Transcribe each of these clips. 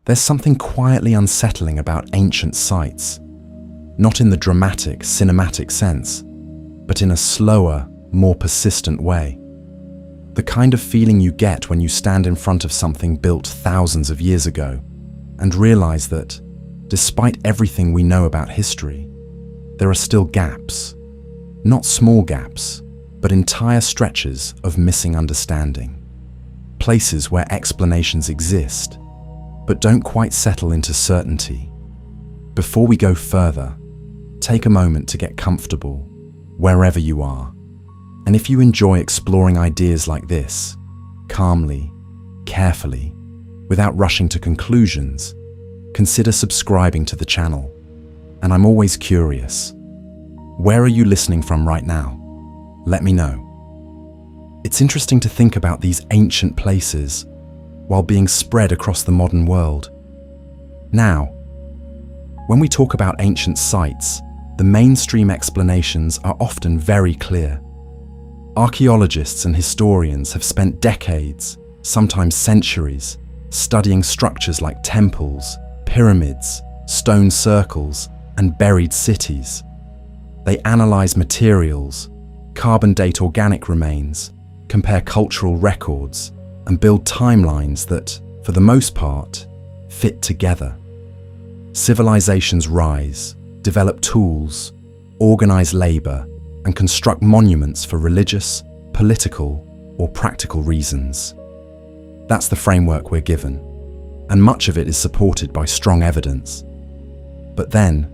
There's something quietly unsettling about ancient sites, not in the dramatic, cinematic sense, but in a slower, more persistent way. The kind of feeling you get when you stand in front of something built thousands of years ago and realize that, despite everything we know about history, there are still gaps. Not small gaps, but entire stretches of missing understanding. Places where explanations exist, but don't quite settle into certainty. Before we go further, take a moment to get comfortable, wherever you are. And if you enjoy exploring ideas like this, calmly, carefully, without rushing to conclusions, consider subscribing to the channel. And I'm always curious, where are you listening from right now? Let me know. It's interesting to think about these ancient places while being spread across the modern world. Now, when we talk about ancient sites, the mainstream explanations are often very clear. Archaeologists and historians have spent decades, sometimes centuries, studying structures like temples, pyramids, stone circles, and buried cities. They analyze materials, carbon date organic remains, compare cultural records, and build timelines that, for the most part, fit together. Civilizations rise, develop tools, organize labor, and construct monuments for religious, political, or practical reasons. That's the framework we're given, and much of it is supported by strong evidence. But then,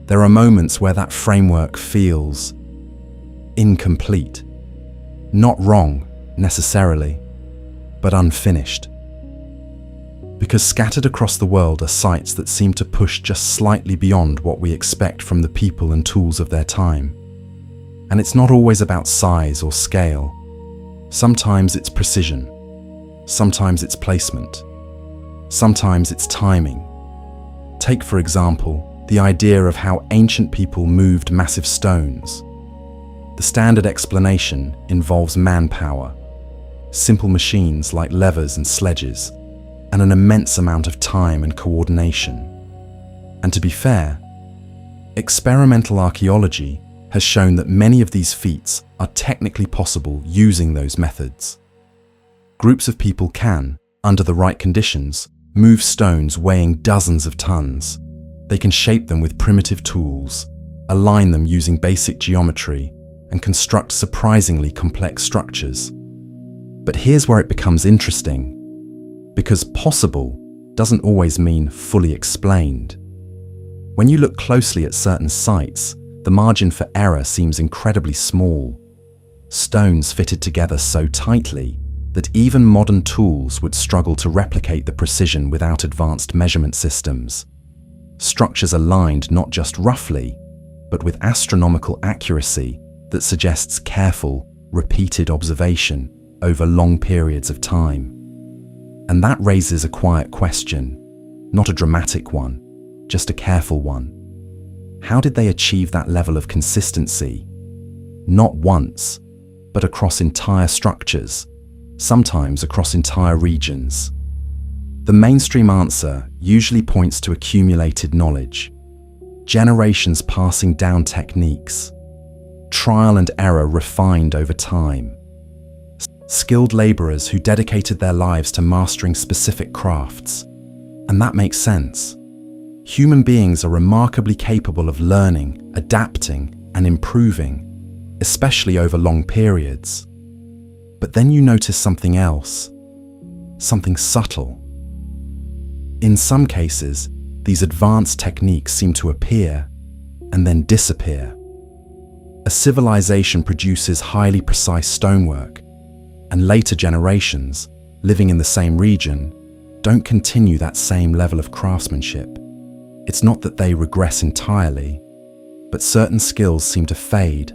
there are moments where that framework feels incomplete. Not wrong, necessarily, but unfinished. Because scattered across the world are sites that seem to push just slightly beyond what we expect from the people and tools of their time. And it's not always about size or scale. Sometimes it's precision. Sometimes it's placement. Sometimes it's timing. Take, for example, the idea of how ancient people moved massive stones. The standard explanation involves manpower, simple machines like levers and sledges, and an immense amount of time and coordination. And to be fair, experimental archaeology has shown that many of these feats are technically possible using those methods. Groups of people can, under the right conditions, move stones weighing dozens of tons. They can shape them with primitive tools, align them using basic geometry, and construct surprisingly complex structures. But here's where it becomes interesting, because possible doesn't always mean fully explained. When you look closely at certain sites, the margin for error seems incredibly small. Stones fitted together so tightly that even modern tools would struggle to replicate the precision without advanced measurement systems. Structures aligned not just roughly, but with astronomical accuracy that suggests careful, repeated observation over long periods of time. And that raises a quiet question, not a dramatic one, just a careful one. How did they achieve that level of consistency? Not once, but across entire structures, sometimes across entire regions. The mainstream answer usually points to accumulated knowledge, generations passing down techniques, trial and error refined over time, skilled laborers who dedicated their lives to mastering specific crafts. And that makes sense. Human beings are remarkably capable of learning, adapting, and improving, especially over long periods. But then you notice something else, something subtle. In some cases, these advanced techniques seem to appear and then disappear. A civilization produces highly precise stonework, and later generations, living in the same region, don't continue that same level of craftsmanship. It's not that they regress entirely, but certain skills seem to fade,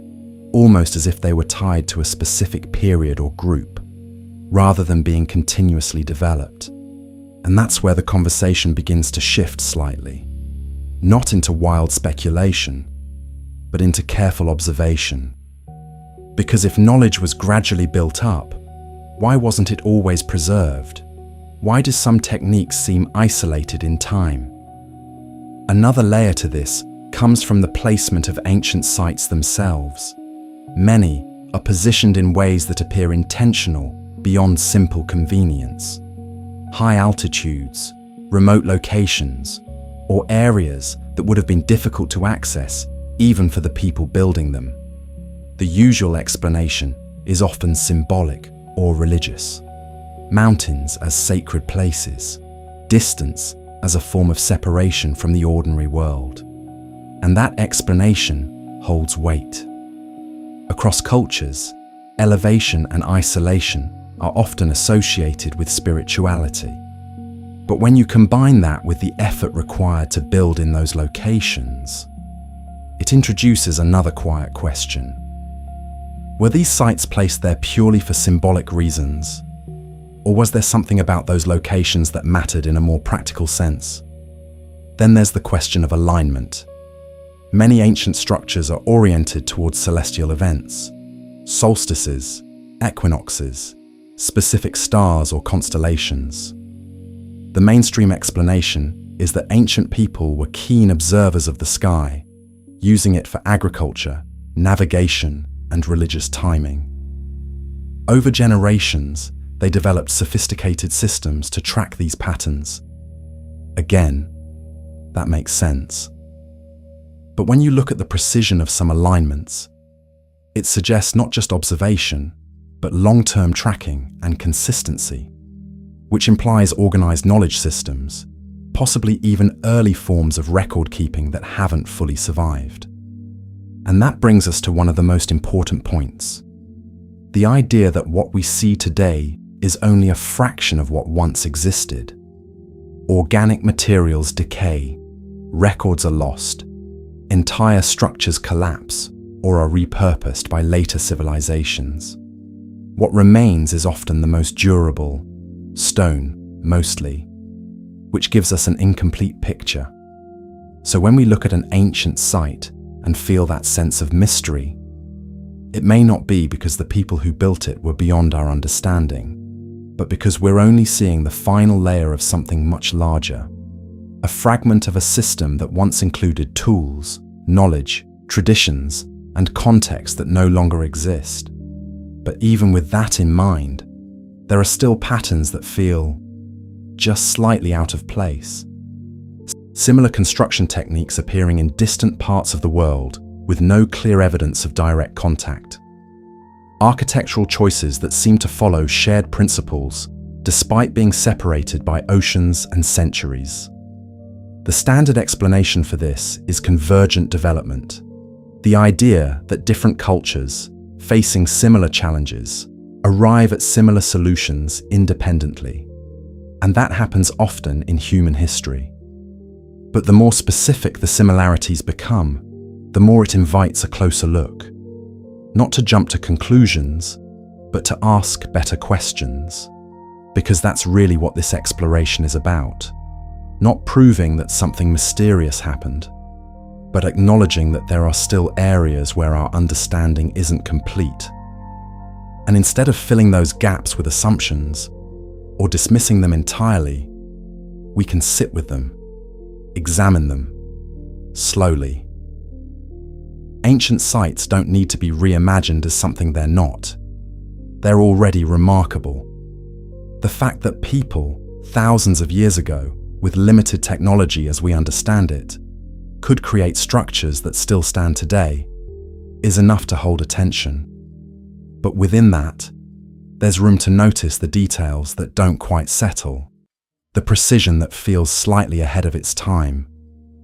almost as if they were tied to a specific period or group, rather than being continuously developed. And that's where the conversation begins to shift slightly, not into wild speculation, but into careful observation. Because if knowledge was gradually built up, why wasn't it always preserved? Why do some techniques seem isolated in time? Another layer to this comes from the placement of ancient sites themselves. Many are positioned in ways that appear intentional beyond simple convenience. High altitudes, remote locations, or areas that would have been difficult to access even for the people building them. The usual explanation is often symbolic or religious. Mountains as sacred places, distance as a form of separation from the ordinary world. And that explanation holds weight. Across cultures, elevation and isolation are often associated with spirituality. But when you combine that with the effort required to build in those locations, it introduces another quiet question. Were these sites placed there purely for symbolic reasons? Or was there something about those locations that mattered in a more practical sense? Then there's the question of alignment. Many ancient structures are oriented towards celestial events, solstices, equinoxes, specific stars or constellations. The mainstream explanation is that ancient people were keen observers of the sky, using it for agriculture, navigation, and religious timing. Over generations, they developed sophisticated systems to track these patterns. Again, that makes sense. But when you look at the precision of some alignments, it suggests not just observation, but long-term tracking and consistency, which implies organized knowledge systems, possibly even early forms of record-keeping that haven't fully survived. And that brings us to one of the most important points. The idea that what we see today is only a fraction of what once existed. Organic materials decay, records are lost, entire structures collapse or are repurposed by later civilizations. What remains is often the most durable, stone mostly, which gives us an incomplete picture. So when we look at an ancient site and feel that sense of mystery, it may not be because the people who built it were beyond our understanding, but because we're only seeing the final layer of something much larger, a fragment of a system that once included tools, knowledge, traditions, and context that no longer exist. But even with that in mind, there are still patterns that feel just slightly out of place. Similar construction techniques appearing in distant parts of the world with no clear evidence of direct contact. Architectural choices that seem to follow shared principles despite being separated by oceans and centuries. The standard explanation for this is convergent development, the idea that different cultures, facing similar challenges, arrive at similar solutions independently. And that happens often in human history. But the more specific the similarities become, the more it invites a closer look. Not to jump to conclusions, but to ask better questions. Because that's really what this exploration is about. Not proving that something mysterious happened, but acknowledging that there are still areas where our understanding isn't complete. And instead of filling those gaps with assumptions, or dismissing them entirely, we can sit with them, examine them, slowly. Ancient sites don't need to be reimagined as something they're not. They're already remarkable. The fact that people, thousands of years ago, with limited technology as we understand it, could create structures that still stand today, is enough to hold attention. But within that, there's room to notice the details that don't quite settle, the precision that feels slightly ahead of its time,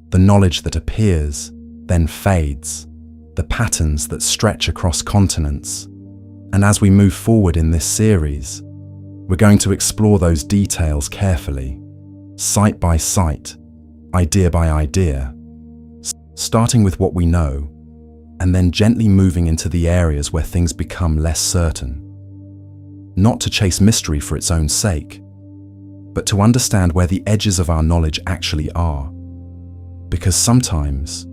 the knowledge that appears, then fades, the patterns that stretch across continents. And as we move forward in this series, we're going to explore those details carefully, site by site, idea by idea, starting with what we know, and then gently moving into the areas where things become less certain. Not to chase mystery for its own sake, but to understand where the edges of our knowledge actually are. Because sometimes,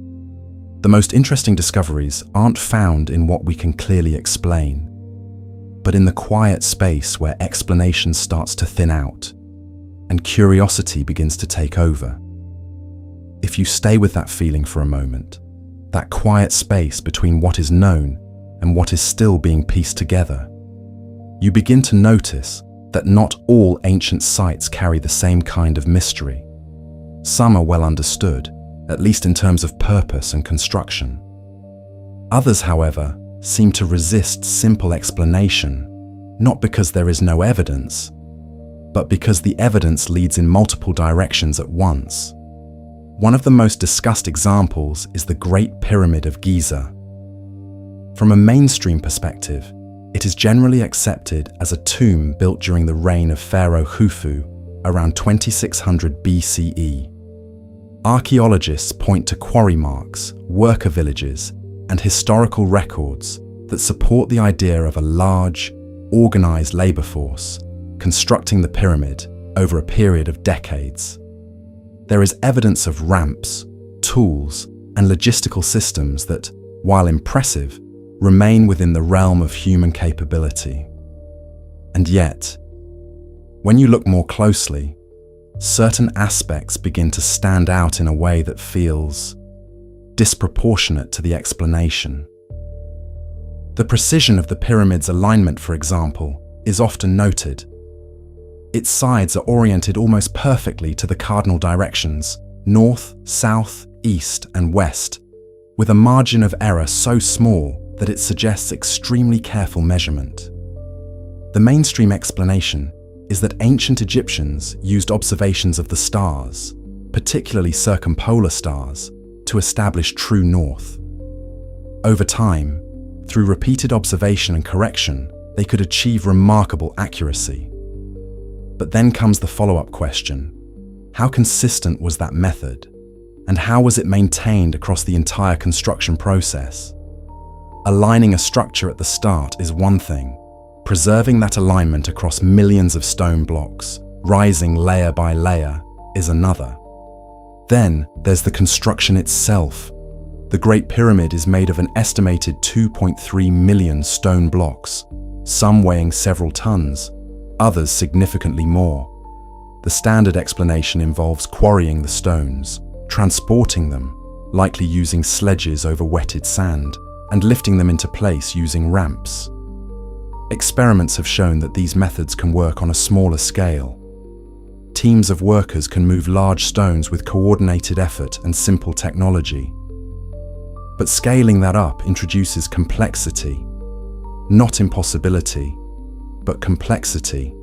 the most interesting discoveries aren't found in what we can clearly explain, but in the quiet space where explanation starts to thin out, and curiosity begins to take over. If you stay with that feeling for a moment, that quiet space between what is known and what is still being pieced together, you begin to notice that not all ancient sites carry the same kind of mystery. Some are well understood, at least in terms of purpose and construction. Others, however, seem to resist simple explanation, not because there is no evidence, but because the evidence leads in multiple directions at once. One of the most discussed examples is the Great Pyramid of Giza. From a mainstream perspective, it is generally accepted as a tomb built during the reign of Pharaoh Khufu around 2600 BCE. Archaeologists point to quarry marks, worker villages, and historical records that support the idea of a large, organized labor force constructing the pyramid over a period of decades. There is evidence of ramps, tools, and logistical systems that, while impressive, remain within the realm of human capability. And yet, when you look more closely, certain aspects begin to stand out in a way that feels disproportionate to the explanation. The precision of the pyramid's alignment, for example, is often noted. Its sides are oriented almost perfectly to the cardinal directions, north, south, east, and west, with a margin of error so small that it suggests extremely careful measurement. The mainstream explanation is that ancient Egyptians used observations of the stars, particularly circumpolar stars, to establish true north. Over time, through repeated observation and correction, they could achieve remarkable accuracy. But then comes the follow-up question: how consistent was that method? And how was it maintained across the entire construction process? Aligning a structure at the start is one thing. Preserving that alignment across millions of stone blocks, rising layer by layer, is another. Then there's the construction itself. The Great Pyramid is made of an estimated 2.3 million stone blocks, some weighing several tons, others significantly more. The standard explanation involves quarrying the stones, transporting them, likely using sledges over wetted sand, and lifting them into place using ramps. Experiments have shown that these methods can work on a smaller scale. Teams of workers can move large stones with coordinated effort and simple technology. But scaling that up introduces complexity. Not impossibility, but complexity.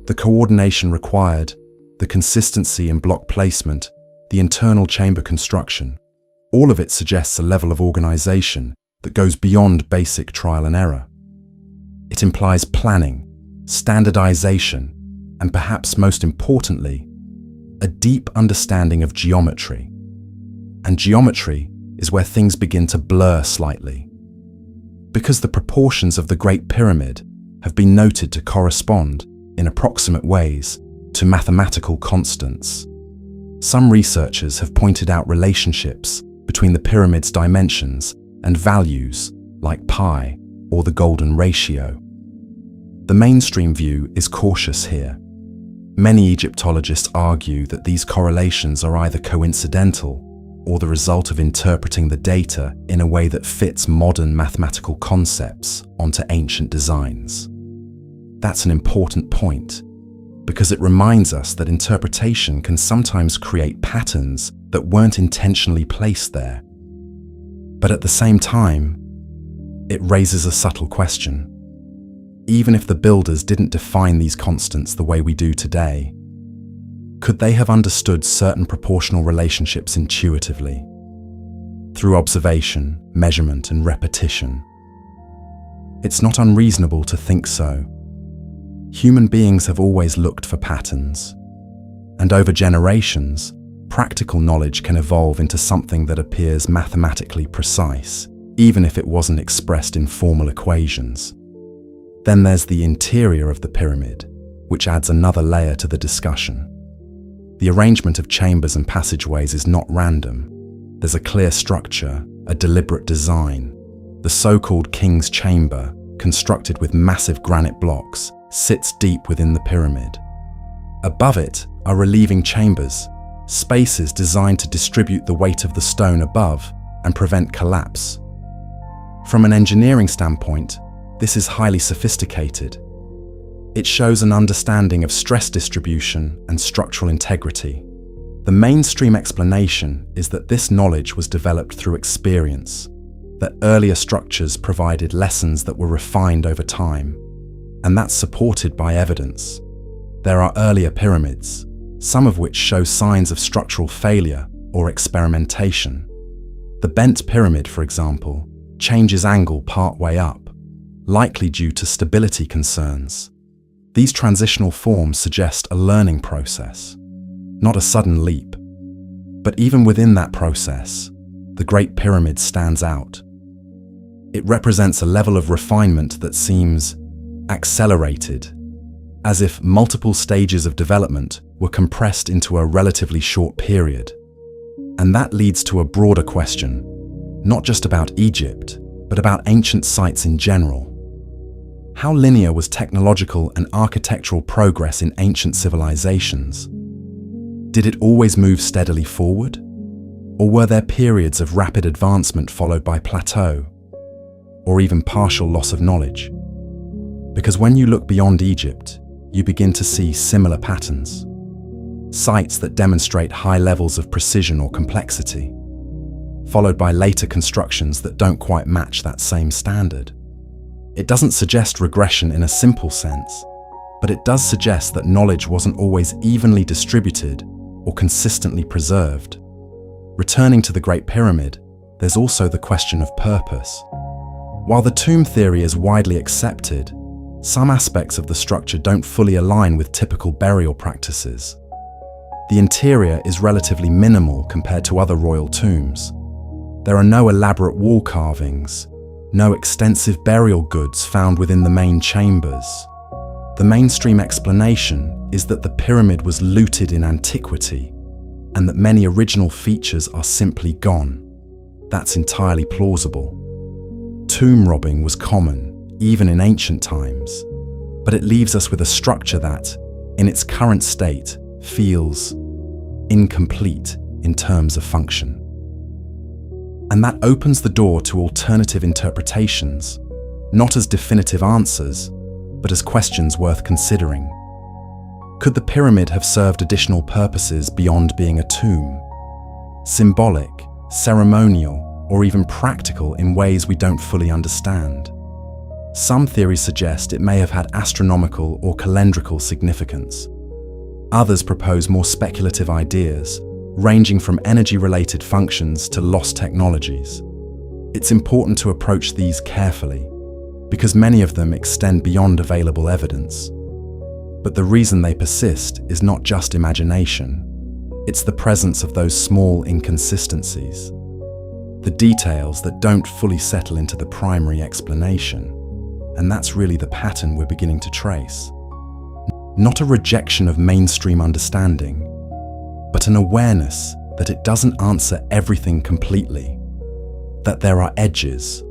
The coordination required, the consistency in block placement, the internal chamber construction, all of it suggests a level of organization that goes beyond basic trial and error. It implies planning, standardization, and perhaps most importantly, a deep understanding of geometry. And geometry is where things begin to blur slightly. Because the proportions of the Great Pyramid have been noted to correspond, in approximate ways, to mathematical constants. Some researchers have pointed out relationships between the pyramid's dimensions and values like pi or the golden ratio. The mainstream view is cautious here. Many Egyptologists argue that these correlations are either coincidental or the result of interpreting the data in a way that fits modern mathematical concepts onto ancient designs. That's an important point, because it reminds us that interpretation can sometimes create patterns that weren't intentionally placed there. But at the same time, it raises a subtle question. Even if the builders didn't define these constants the way we do today, could they have understood certain proportional relationships intuitively? Through observation, measurement, and repetition? It's not unreasonable to think so. Human beings have always looked for patterns, and over generations, practical knowledge can evolve into something that appears mathematically precise, even if it wasn't expressed in formal equations. Then there's the interior of the pyramid, which adds another layer to the discussion. The arrangement of chambers and passageways is not random. There's a clear structure, a deliberate design. The so-called King's Chamber, constructed with massive granite blocks, sits deep within the pyramid. Above it are relieving chambers, spaces designed to distribute the weight of the stone above and prevent collapse. From an engineering standpoint, this is highly sophisticated. It shows an understanding of stress distribution and structural integrity. The mainstream explanation is that this knowledge was developed through experience, that earlier structures provided lessons that were refined over time, and that's supported by evidence. There are earlier pyramids, some of which show signs of structural failure or experimentation. The bent pyramid, for example, changes angle partway up, likely due to stability concerns. These transitional forms suggest a learning process, not a sudden leap. But even within that process, the Great Pyramid stands out. It represents a level of refinement that seems accelerated, as if multiple stages of development were compressed into a relatively short period. And that leads to a broader question, not just about Egypt, but about ancient sites in general. How linear was technological and architectural progress in ancient civilizations? Did it always move steadily forward? Or were there periods of rapid advancement followed by plateau, or even partial loss of knowledge? Because when you look beyond Egypt, you begin to see similar patterns. Sites that demonstrate high levels of precision or complexity, followed by later constructions that don't quite match that same standard. It doesn't suggest regression in a simple sense, but it does suggest that knowledge wasn't always evenly distributed or consistently preserved. Returning to the Great Pyramid, there's also the question of purpose. While the tomb theory is widely accepted, some aspects of the structure don't fully align with typical burial practices. The interior is relatively minimal compared to other royal tombs. There are no elaborate wall carvings, no extensive burial goods found within the main chambers. The mainstream explanation is that the pyramid was looted in antiquity, and that many original features are simply gone. That's entirely plausible. Tomb robbing was common, even in ancient times, but it leaves us with a structure that, in its current state, feels incomplete in terms of function. And that opens the door to alternative interpretations, not as definitive answers, but as questions worth considering. Could the pyramid have served additional purposes beyond being a tomb? Symbolic, ceremonial, or even practical in ways we don't fully understand. Some theories suggest it may have had astronomical or calendrical significance. Others propose more speculative ideas, ranging from energy-related functions to lost technologies. It's important to approach these carefully, because many of them extend beyond available evidence. But the reason they persist is not just imagination. It's the presence of those small inconsistencies, the details that don't fully settle into the primary explanation. And that's really the pattern we're beginning to trace. Not a rejection of mainstream understanding, but an awareness that it doesn't answer everything completely, that there are edges,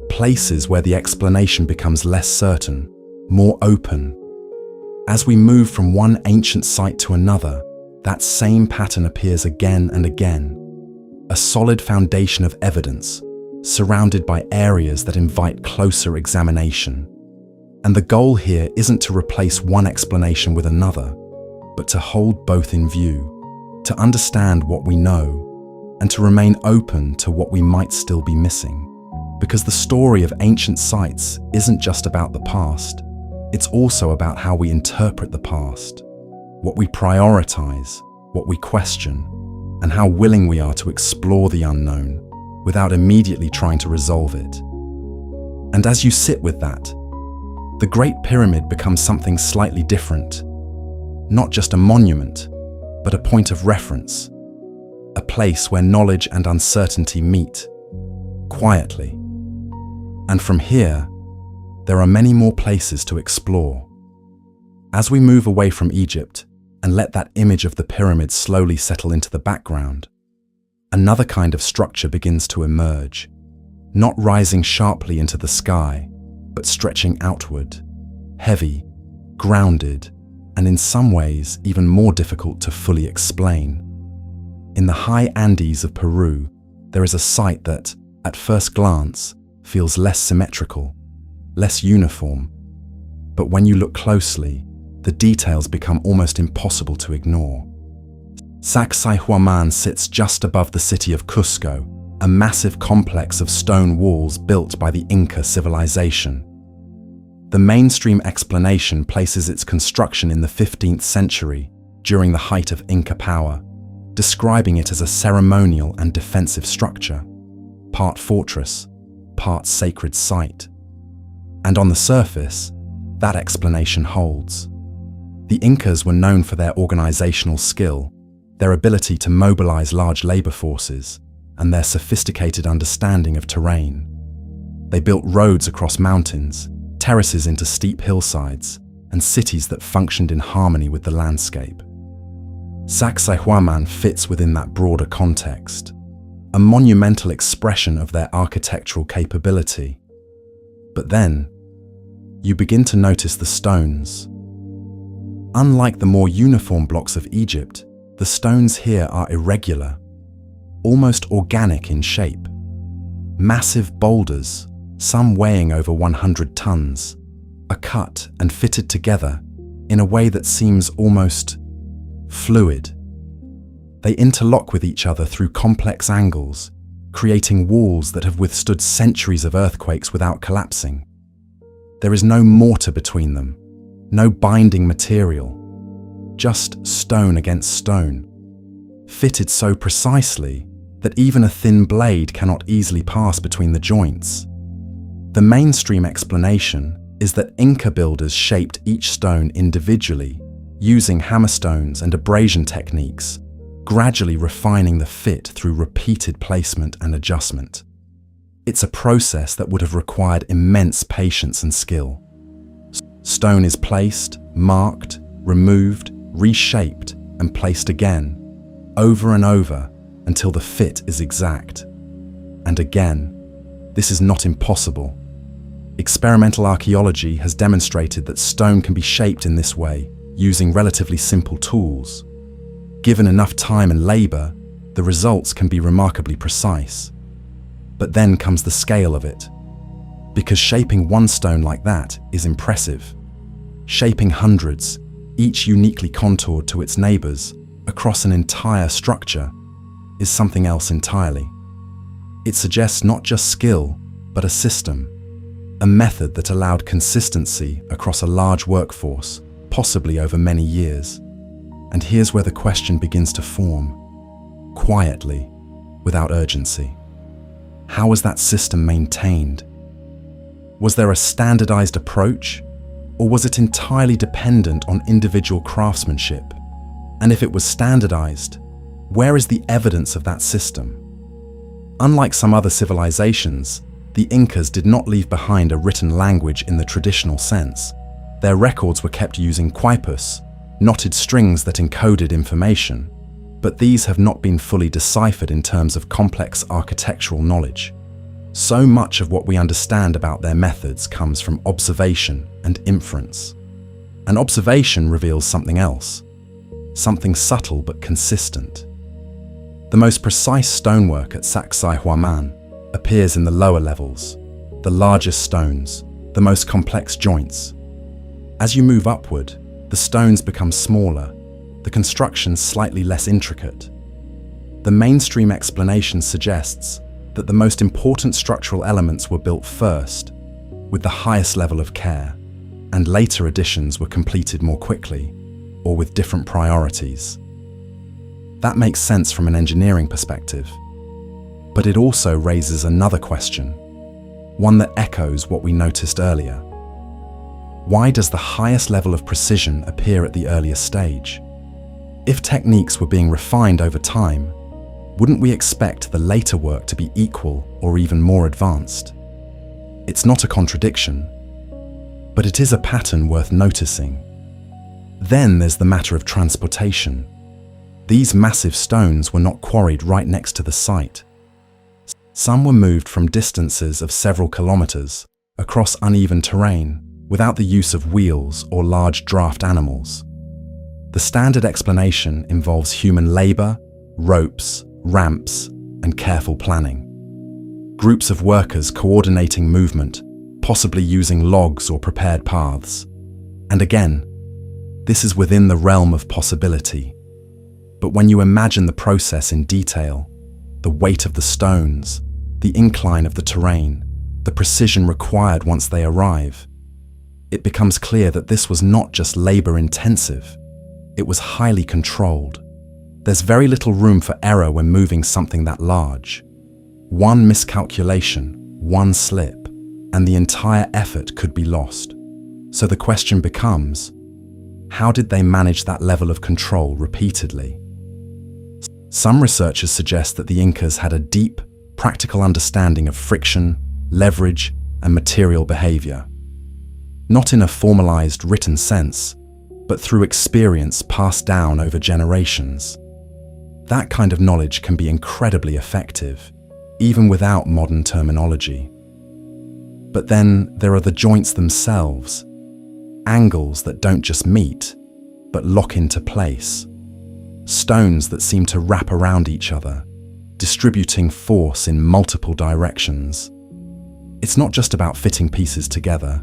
places where the explanation becomes less certain, more open. As we move from one ancient site to another, that same pattern appears again and again, a solid foundation of evidence, surrounded by areas that invite closer examination. And the goal here isn't to replace one explanation with another, but to hold both in view, to understand what we know, and to remain open to what we might still be missing. Because the story of ancient sites isn't just about the past, it's also about how we interpret the past, what we prioritize, what we question, and how willing we are to explore the unknown without immediately trying to resolve it. And as you sit with that, the Great Pyramid becomes something slightly different, not just a monument, but a point of reference, a place where knowledge and uncertainty meet, quietly. And from here, there are many more places to explore. As we move away from Egypt and let that image of the pyramid slowly settle into the background, another kind of structure begins to emerge, not rising sharply into the sky, but stretching outward, heavy, grounded, and in some ways even more difficult to fully explain. In the high Andes of Peru, there is a site that, at first glance, feels less symmetrical, less uniform. But when you look closely, the details become almost impossible to ignore. Sacsayhuaman sits just above the city of Cusco, a massive complex of stone walls built by the Inca civilization. The mainstream explanation places its construction in the 15th century, during the height of Inca power, describing it as a ceremonial and defensive structure, part fortress, part sacred site. And on the surface, that explanation holds. The Incas were known for their organizational skill, their ability to mobilize large labor forces, and their sophisticated understanding of terrain. They built roads across mountains, terraces into steep hillsides, and cities that functioned in harmony with the landscape. Sacsayhuaman fits within that broader context, a monumental expression of their architectural capability. But then, you begin to notice the stones. Unlike the more uniform blocks of Egypt, the stones here are irregular, almost organic in shape. Massive boulders, some weighing over 100 tons, are cut and fitted together in a way that seems almost fluid. They interlock with each other through complex angles, creating walls that have withstood centuries of earthquakes without collapsing. There is no mortar between them, no binding material, just stone against stone, fitted so precisely that even a thin blade cannot easily pass between the joints. The mainstream explanation is that Inca builders shaped each stone individually, using hammerstones and abrasion techniques, gradually refining the fit through repeated placement and adjustment. It's a process that would have required immense patience and skill. Stone is placed, marked, removed, reshaped, and placed again, over and over, until the fit is exact. And again, this is not impossible. Experimental archaeology has demonstrated that stone can be shaped in this way, using relatively simple tools. Given enough time and labor, the results can be remarkably precise. But then comes the scale of it. Because shaping one stone like that is impressive. Shaping hundreds, each uniquely contoured to its neighbors, across an entire structure, is something else entirely. It suggests not just skill, but a system, a method that allowed consistency across a large workforce, possibly over many years. And here's where the question begins to form, quietly, without urgency. How was that system maintained? Was there a standardized approach, or was it entirely dependent on individual craftsmanship? And if it was standardized, where is the evidence of that system? Unlike some other civilizations, the Incas did not leave behind a written language in the traditional sense. Their records were kept using quipus, knotted strings that encoded information, but these have not been fully deciphered in terms of complex architectural knowledge. So much of what we understand about their methods comes from observation and inference. An observation reveals something else, something subtle but consistent. The most precise stonework at Sacsayhuaman appears in the lower levels, the largest stones, the most complex joints. As you move upward, the stones become smaller, the construction slightly less intricate. The mainstream explanation suggests that the most important structural elements were built first, with the highest level of care, and later additions were completed more quickly, or with different priorities. That makes sense from an engineering perspective, but it also raises another question, one that echoes what we noticed earlier. Why does the highest level of precision appear at the earliest stage? If techniques were being refined over time, wouldn't we expect the later work to be equal or even more advanced? It's not a contradiction, but it is a pattern worth noticing. Then there's the matter of transportation. These massive stones were not quarried right next to the site. Some were moved from distances of several kilometers across uneven terrain without the use of wheels or large draft animals. The standard explanation involves human labor, ropes, ramps, and careful planning. Groups of workers coordinating movement, possibly using logs or prepared paths. And again, this is within the realm of possibility. But when you imagine the process in detail, the weight of the stones, the incline of the terrain, the precision required once they arrive, it becomes clear that this was not just labor-intensive, it was highly controlled. There's very little room for error when moving something that large. One miscalculation, one slip, and the entire effort could be lost. So the question becomes, how did they manage that level of control repeatedly? Some researchers suggest that the Incas had a deep, practical understanding of friction, leverage, and material behavior. Not in a formalized written sense, but through experience passed down over generations. That kind of knowledge can be incredibly effective, even without modern terminology. But then there are the joints themselves, angles that don't just meet, but lock into place. Stones that seem to wrap around each other, distributing force in multiple directions. It's not just about fitting pieces together.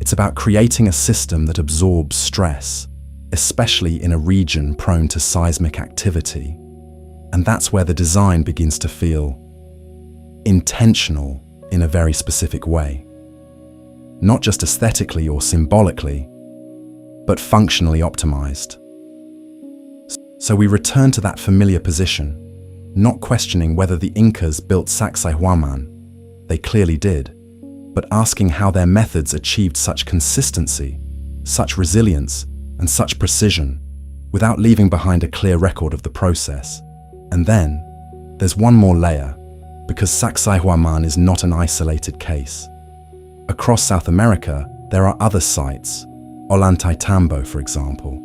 It's about creating a system that absorbs stress, especially in a region prone to seismic activity. And that's where the design begins to feel intentional in a very specific way. Not just aesthetically or symbolically, but functionally optimized. So we return to that familiar position, not questioning whether the Incas built Sacsayhuaman, they clearly did, but asking how their methods achieved such consistency, such resilience, and such precision, without leaving behind a clear record of the process. And then, there's one more layer, because Sacsayhuaman is not an isolated case. Across South America, there are other sites, Ollantaytambo for example,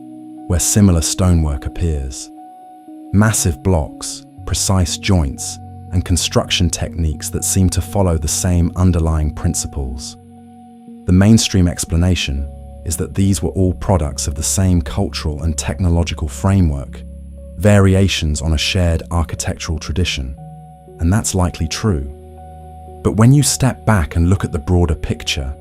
where similar stonework appears. Massive blocks, precise joints, and construction techniques that seem to follow the same underlying principles. The mainstream explanation is that these were all products of the same cultural and technological framework, variations on a shared architectural tradition, and that's likely true. But when you step back and look at the broader picture,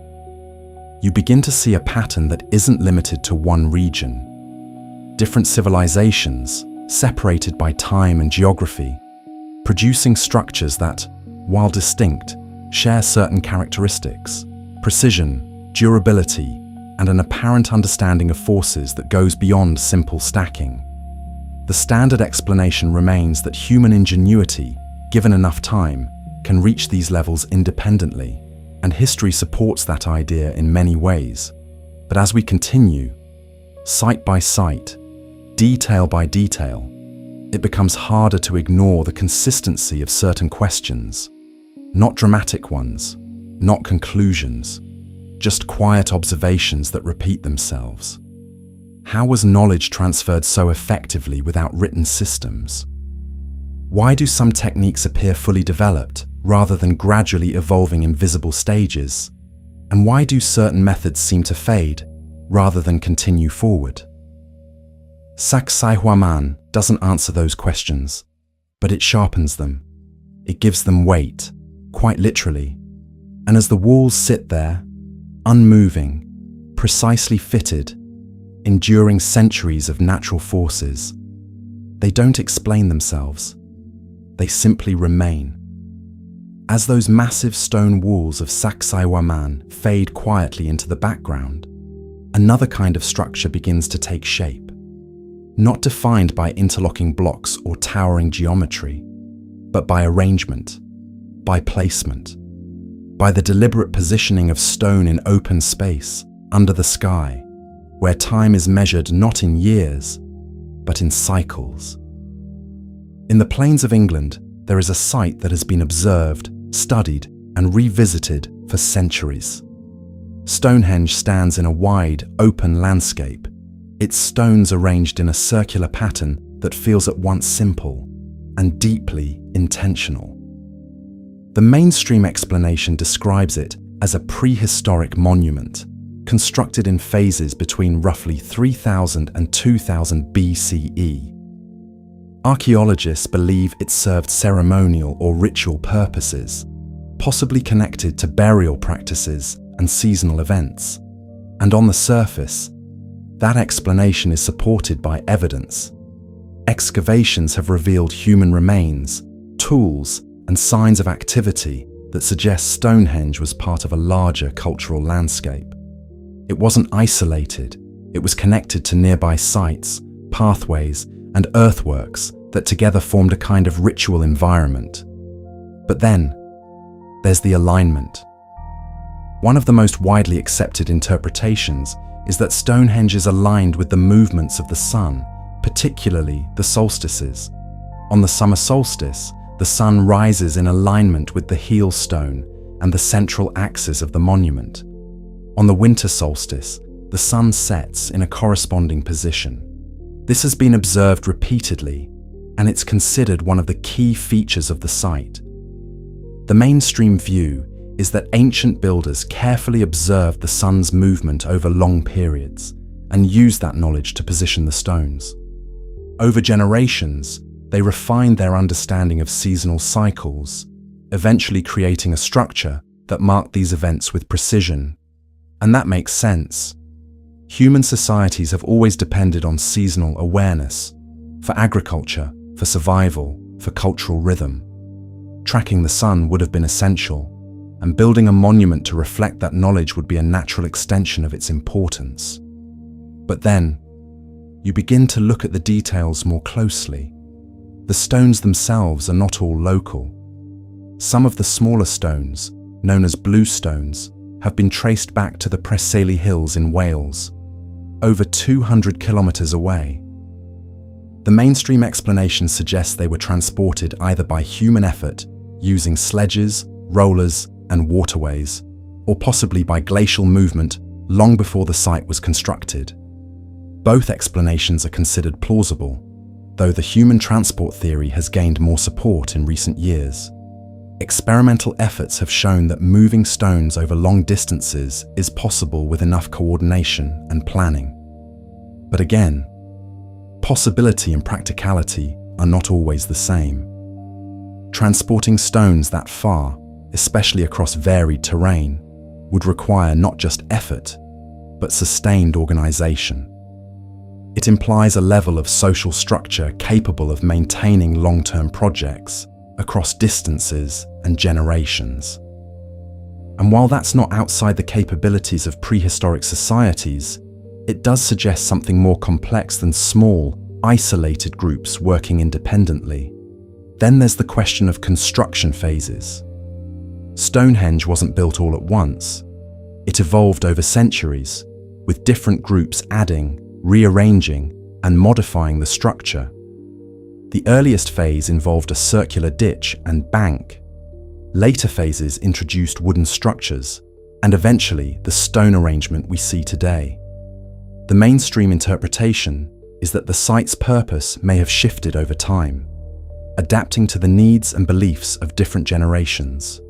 you begin to see a pattern that isn't limited to one region. Different civilizations, separated by time and geography, producing structures that, while distinct, share certain characteristics, precision, durability, and an apparent understanding of forces that goes beyond simple stacking. The standard explanation remains that human ingenuity, given enough time, can reach these levels independently, and history supports that idea in many ways. But as we continue, site by site, detail by detail, it becomes harder to ignore the consistency of certain questions. Not dramatic ones, not conclusions, just quiet observations that repeat themselves. How was knowledge transferred so effectively without written systems? Why do some techniques appear fully developed rather than gradually evolving in visible stages? And why do certain methods seem to fade rather than continue forward? Sacsayhuaman doesn't answer those questions, but it sharpens them. It gives them weight, quite literally. And as the walls sit there, unmoving, precisely fitted, enduring centuries of natural forces, they don't explain themselves. They simply remain. As those massive stone walls of Sacsayhuaman fade quietly into the background, another kind of structure begins to take shape. Not defined by interlocking blocks or towering geometry, but by arrangement, by placement, by the deliberate positioning of stone in open space, under the sky, where time is measured not in years, but in cycles. In the plains of England, there is a site that has been observed, studied, and revisited for centuries. Stonehenge stands in a wide, open landscape, its stones arranged in a circular pattern that feels at once simple and deeply intentional. The mainstream explanation describes it as a prehistoric monument, constructed in phases between roughly 3000 and 2000 BCE. Archaeologists believe it served ceremonial or ritual purposes, possibly connected to burial practices and seasonal events. And on the surface, that explanation is supported by evidence. Excavations have revealed human remains, tools, and signs of activity that suggest Stonehenge was part of a larger cultural landscape. It wasn't isolated, it was connected to nearby sites, pathways, and earthworks that together formed a kind of ritual environment. But then, there's the alignment. One of the most widely accepted interpretations is that Stonehenge is aligned with the movements of the sun, particularly the solstices. On the summer solstice, the sun rises in alignment with the heel stone and the central axis of the monument. On the winter solstice, the sun sets in a corresponding position. This has been observed repeatedly, and it's considered one of the key features of the site. The mainstream view is that ancient builders carefully observed the sun's movement over long periods and used that knowledge to position the stones. Over generations, they refined their understanding of seasonal cycles, eventually creating a structure that marked these events with precision. And that makes sense. Human societies have always depended on seasonal awareness for agriculture, for survival, for cultural rhythm. Tracking the sun would have been essential, and building a monument to reflect that knowledge would be a natural extension of its importance. But then, you begin to look at the details more closely. The stones themselves are not all local. Some of the smaller stones, known as blue stones, have been traced back to the Preseli Hills in Wales, over 200 kilometers away. The mainstream explanation suggests they were transported either by human effort, using sledges, rollers, and waterways, or possibly by glacial movement long before the site was constructed. Both explanations are considered plausible, though the human transport theory has gained more support in recent years. Experimental efforts have shown that moving stones over long distances is possible with enough coordination and planning. But again, possibility and practicality are not always the same. Transporting stones that far, especially across varied terrain, would require not just effort, but sustained organization. It implies a level of social structure capable of maintaining long-term projects across distances and generations. And while that's not outside the capabilities of prehistoric societies, it does suggest something more complex than small, isolated groups working independently. Then there's the question of construction phases. Stonehenge wasn't built all at once. It evolved over centuries, with different groups adding, rearranging, and modifying the structure. The earliest phase involved a circular ditch and bank. Later phases introduced wooden structures, and eventually the stone arrangement we see today. The mainstream interpretation is that the site's purpose may have shifted over time, adapting to the needs and beliefs of different generations.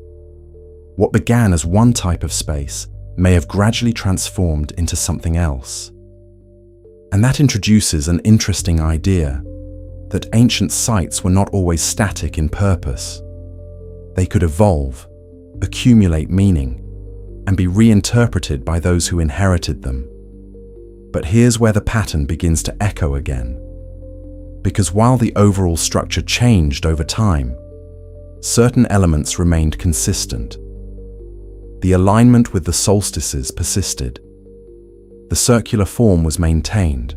What began as one type of space may have gradually transformed into something else. And that introduces an interesting idea, that ancient sites were not always static in purpose. They could evolve, accumulate meaning, and be reinterpreted by those who inherited them. But here's where the pattern begins to echo again. Because while the overall structure changed over time, certain elements remained consistent. The alignment with the solstices persisted. The circular form was maintained.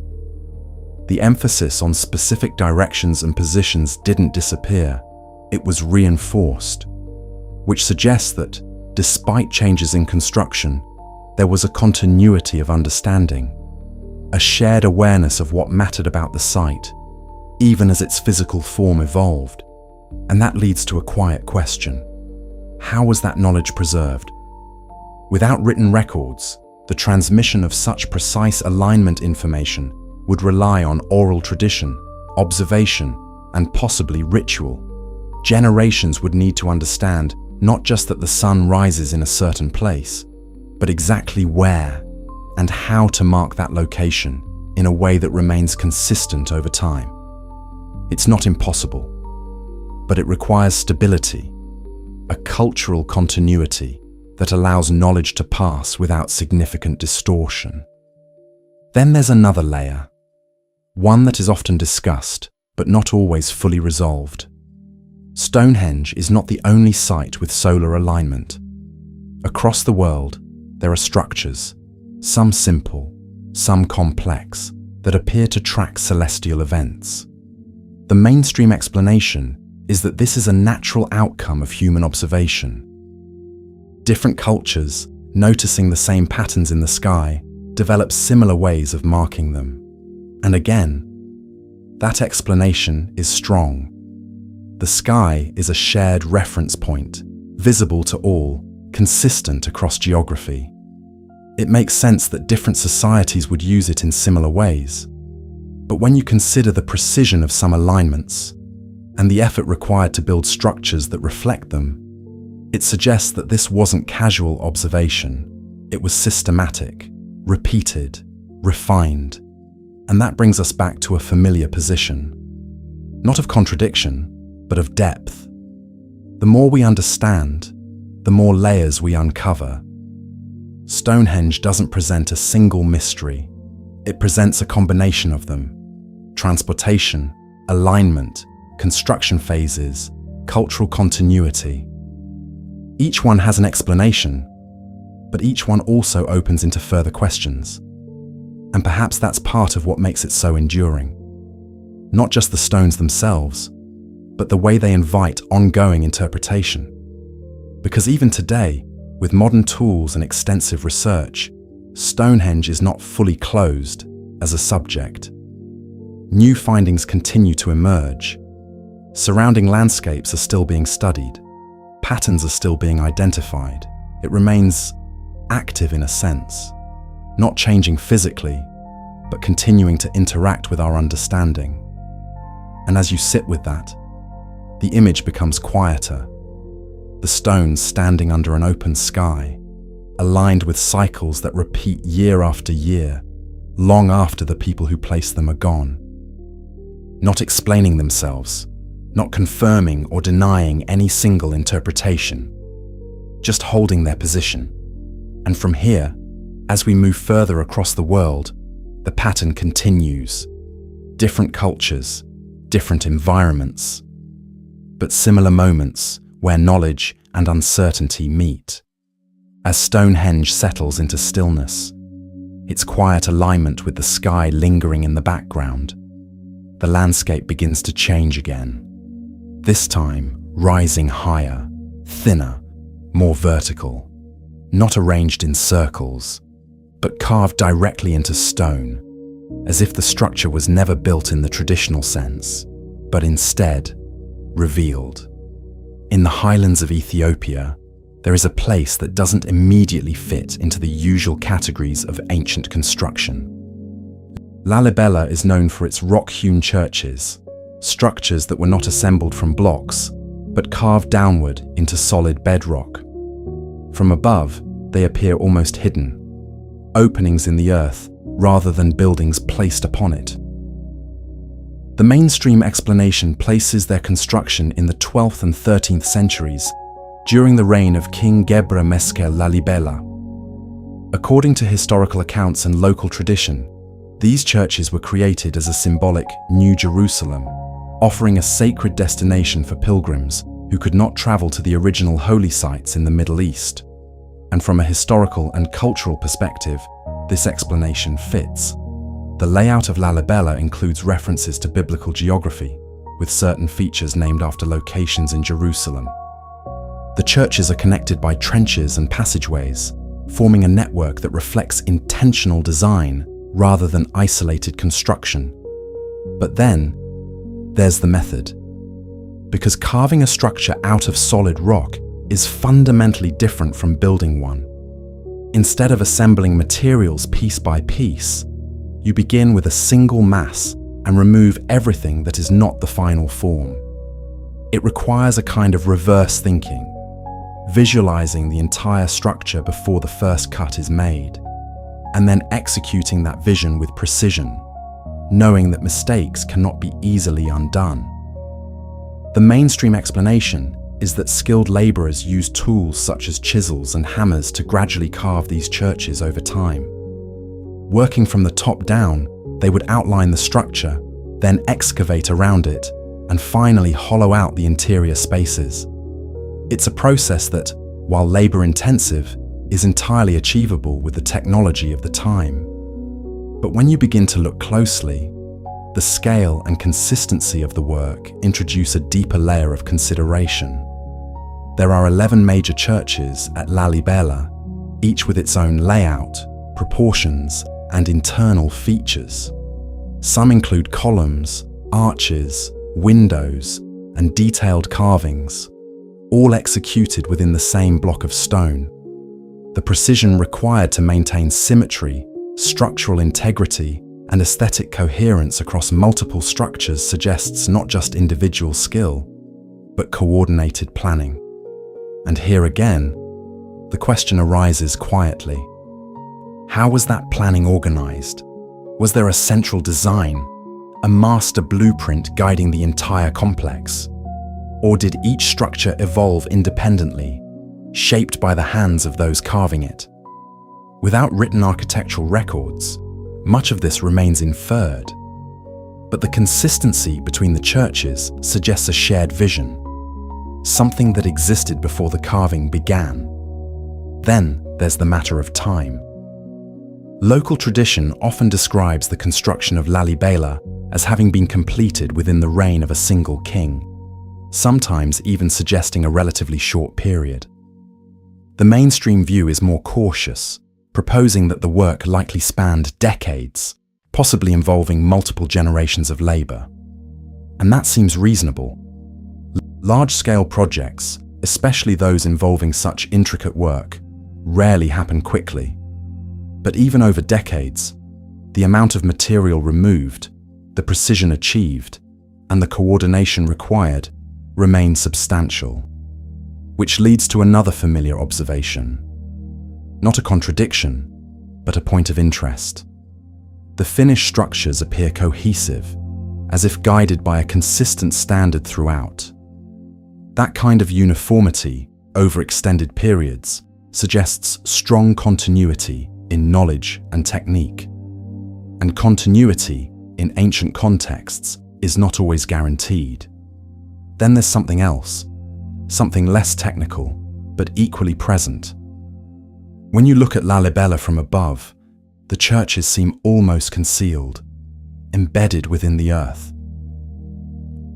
The emphasis on specific directions and positions didn't disappear, it was reinforced, which suggests that, despite changes in construction, there was a continuity of understanding, a shared awareness of what mattered about the site, even as its physical form evolved. And that leads to a quiet question. How was that knowledge preserved? Without written records, the transmission of such precise alignment information would rely on oral tradition, observation, and possibly ritual. Generations would need to understand not just that the sun rises in a certain place, but exactly where, and how to mark that location in a way that remains consistent over time. It's not impossible, but it requires stability, a cultural continuity that allows knowledge to pass without significant distortion. Then there's another layer, one that is often discussed, but not always fully resolved. Stonehenge is not the only site with solar alignment. Across the world, there are structures, some simple, some complex, that appear to track celestial events. The mainstream explanation is that this is a natural outcome of human observation. Different cultures, noticing the same patterns in the sky, develop similar ways of marking them. And again, that explanation is strong. The sky is a shared reference point, visible to all, consistent across geography. It makes sense that different societies would use it in similar ways. But when you consider the precision of some alignments and the effort required to build structures that reflect them, it suggests that this wasn't casual observation. It was systematic, repeated, refined. And that brings us back to a familiar position. Not of contradiction, but of depth. The more we understand, the more layers we uncover. Stonehenge doesn't present a single mystery. It presents a combination of them: transportation, alignment, construction phases, cultural continuity. Each one has an explanation, but each one also opens into further questions. And perhaps that's part of what makes it so enduring. Not just the stones themselves, but the way they invite ongoing interpretation. Because even today, with modern tools and extensive research, Stonehenge is not fully closed as a subject. New findings continue to emerge. Surrounding landscapes are still being studied. Patterns are still being identified. It remains active in a sense, not changing physically, but continuing to interact with our understanding. And as you sit with that, the image becomes quieter. The stones standing under an open sky, aligned with cycles that repeat year after year, long after the people who placed them are gone. Not explaining themselves, not confirming or denying any single interpretation, just holding their position. And from here, as we move further across the world, the pattern continues. Different cultures, different environments, but similar moments where knowledge and uncertainty meet. As Stonehenge settles into stillness, its quiet alignment with the sky lingering in the background, the landscape begins to change again. This time, rising higher, thinner, more vertical, not arranged in circles, but carved directly into stone, as if the structure was never built in the traditional sense, but instead revealed. In the highlands of Ethiopia, there is a place that doesn't immediately fit into the usual categories of ancient construction. Lalibela is known for its rock-hewn churches, structures that were not assembled from blocks, but carved downward into solid bedrock. From above, they appear almost hidden, openings in the earth rather than buildings placed upon it. The mainstream explanation places their construction in the 12th and 13th centuries, during the reign of King Gebre Meskel Lalibela. According to historical accounts and local tradition, these churches were created as a symbolic New Jerusalem, offering a sacred destination for pilgrims who could not travel to the original holy sites in the Middle East. And from a historical and cultural perspective, this explanation fits. The layout of Lalibela includes references to biblical geography, with certain features named after locations in Jerusalem. The churches are connected by trenches and passageways, forming a network that reflects intentional design rather than isolated construction. But then, there's the method. Because carving a structure out of solid rock is fundamentally different from building one. Instead of assembling materials piece by piece, you begin with a single mass and remove everything that is not the final form. It requires a kind of reverse thinking, visualizing the entire structure before the first cut is made. and then executing that vision with precision, knowing that mistakes cannot be easily undone. The mainstream explanation is that skilled laborers use tools such as chisels and hammers to gradually carve these churches over time. Working from the top down, they would outline the structure, then excavate around it, and finally hollow out the interior spaces. It's a process that, while labor-intensive, is entirely achievable with the technology of the time. But when you begin to look closely, the scale and consistency of the work introduce a deeper layer of consideration. There are 11 major churches at Lalibela, each with its own layout, proportions, and internal features. Some include columns, arches, windows, and detailed carvings, all executed within the same block of stone. The precision required to maintain symmetry, structural integrity, and aesthetic coherence across multiple structures suggests not just individual skill, but coordinated planning. And here again, the question arises quietly. How was that planning organized? Was there a central design, a master blueprint guiding the entire complex? Or did each structure evolve independently, shaped by the hands of those carving it? Without written architectural records, much of this remains inferred. But the consistency between the churches suggests a shared vision, something that existed before the carving began. Then there's the matter of time. Local tradition often describes the construction of Lalibela as having been completed within the reign of a single king, sometimes even suggesting a relatively short period. The mainstream view is more cautious, proposing that the work likely spanned decades, possibly involving multiple generations of labor. And that seems reasonable. Large-scale projects, especially those involving such intricate work, rarely happen quickly. But even over decades, the amount of material removed, the precision achieved, and the coordination required remain substantial. Which leads to another familiar observation. Not a contradiction, but a point of interest. The finished structures appear cohesive, as if guided by a consistent standard throughout. That kind of uniformity over extended periods suggests strong continuity in knowledge and technique. And continuity in ancient contexts is not always guaranteed. Then there's something else, something less technical, but equally present. When you look at Lalibela from above, the churches seem almost concealed, embedded within the earth.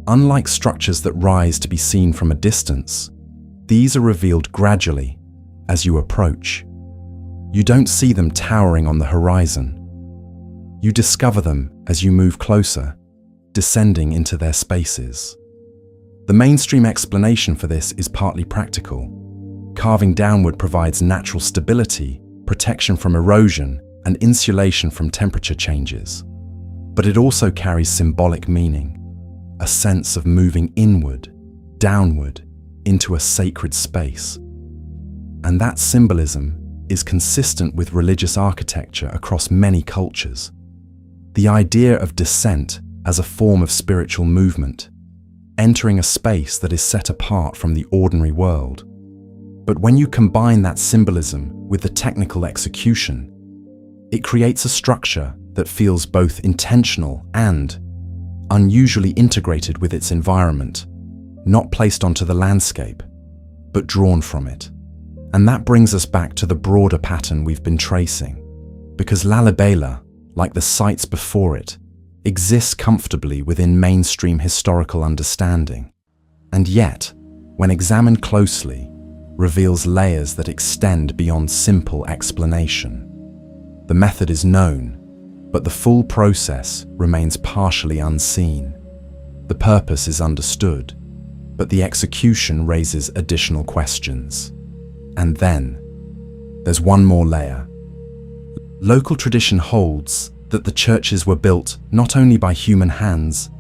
Unlike structures that rise to be seen from a distance, these are revealed gradually as you approach. You don't see them towering on the horizon. You discover them as you move closer, descending into their spaces. The mainstream explanation for this is partly practical. Carving downward provides natural stability, protection from erosion, and insulation from temperature changes. But it also carries symbolic meaning, a sense of moving inward, downward, into a sacred space. And that symbolism is consistent with religious architecture across many cultures. The idea of descent as a form of spiritual movement, entering a space that is set apart from the ordinary world. But when you combine that symbolism with the technical execution, it creates a structure that feels both intentional and unusually integrated with its environment, not placed onto the landscape, but drawn from it. And that brings us back to the broader pattern we've been tracing, because Lalibela, like the sites before it, exists comfortably within mainstream historical understanding, and yet, when examined closely, reveals layers that extend beyond simple explanation. The method is known, but the full process remains partially unseen. The purpose is understood, but the execution raises additional questions. And then, there's one more layer. Local tradition holds that the churches were built not only by human hands,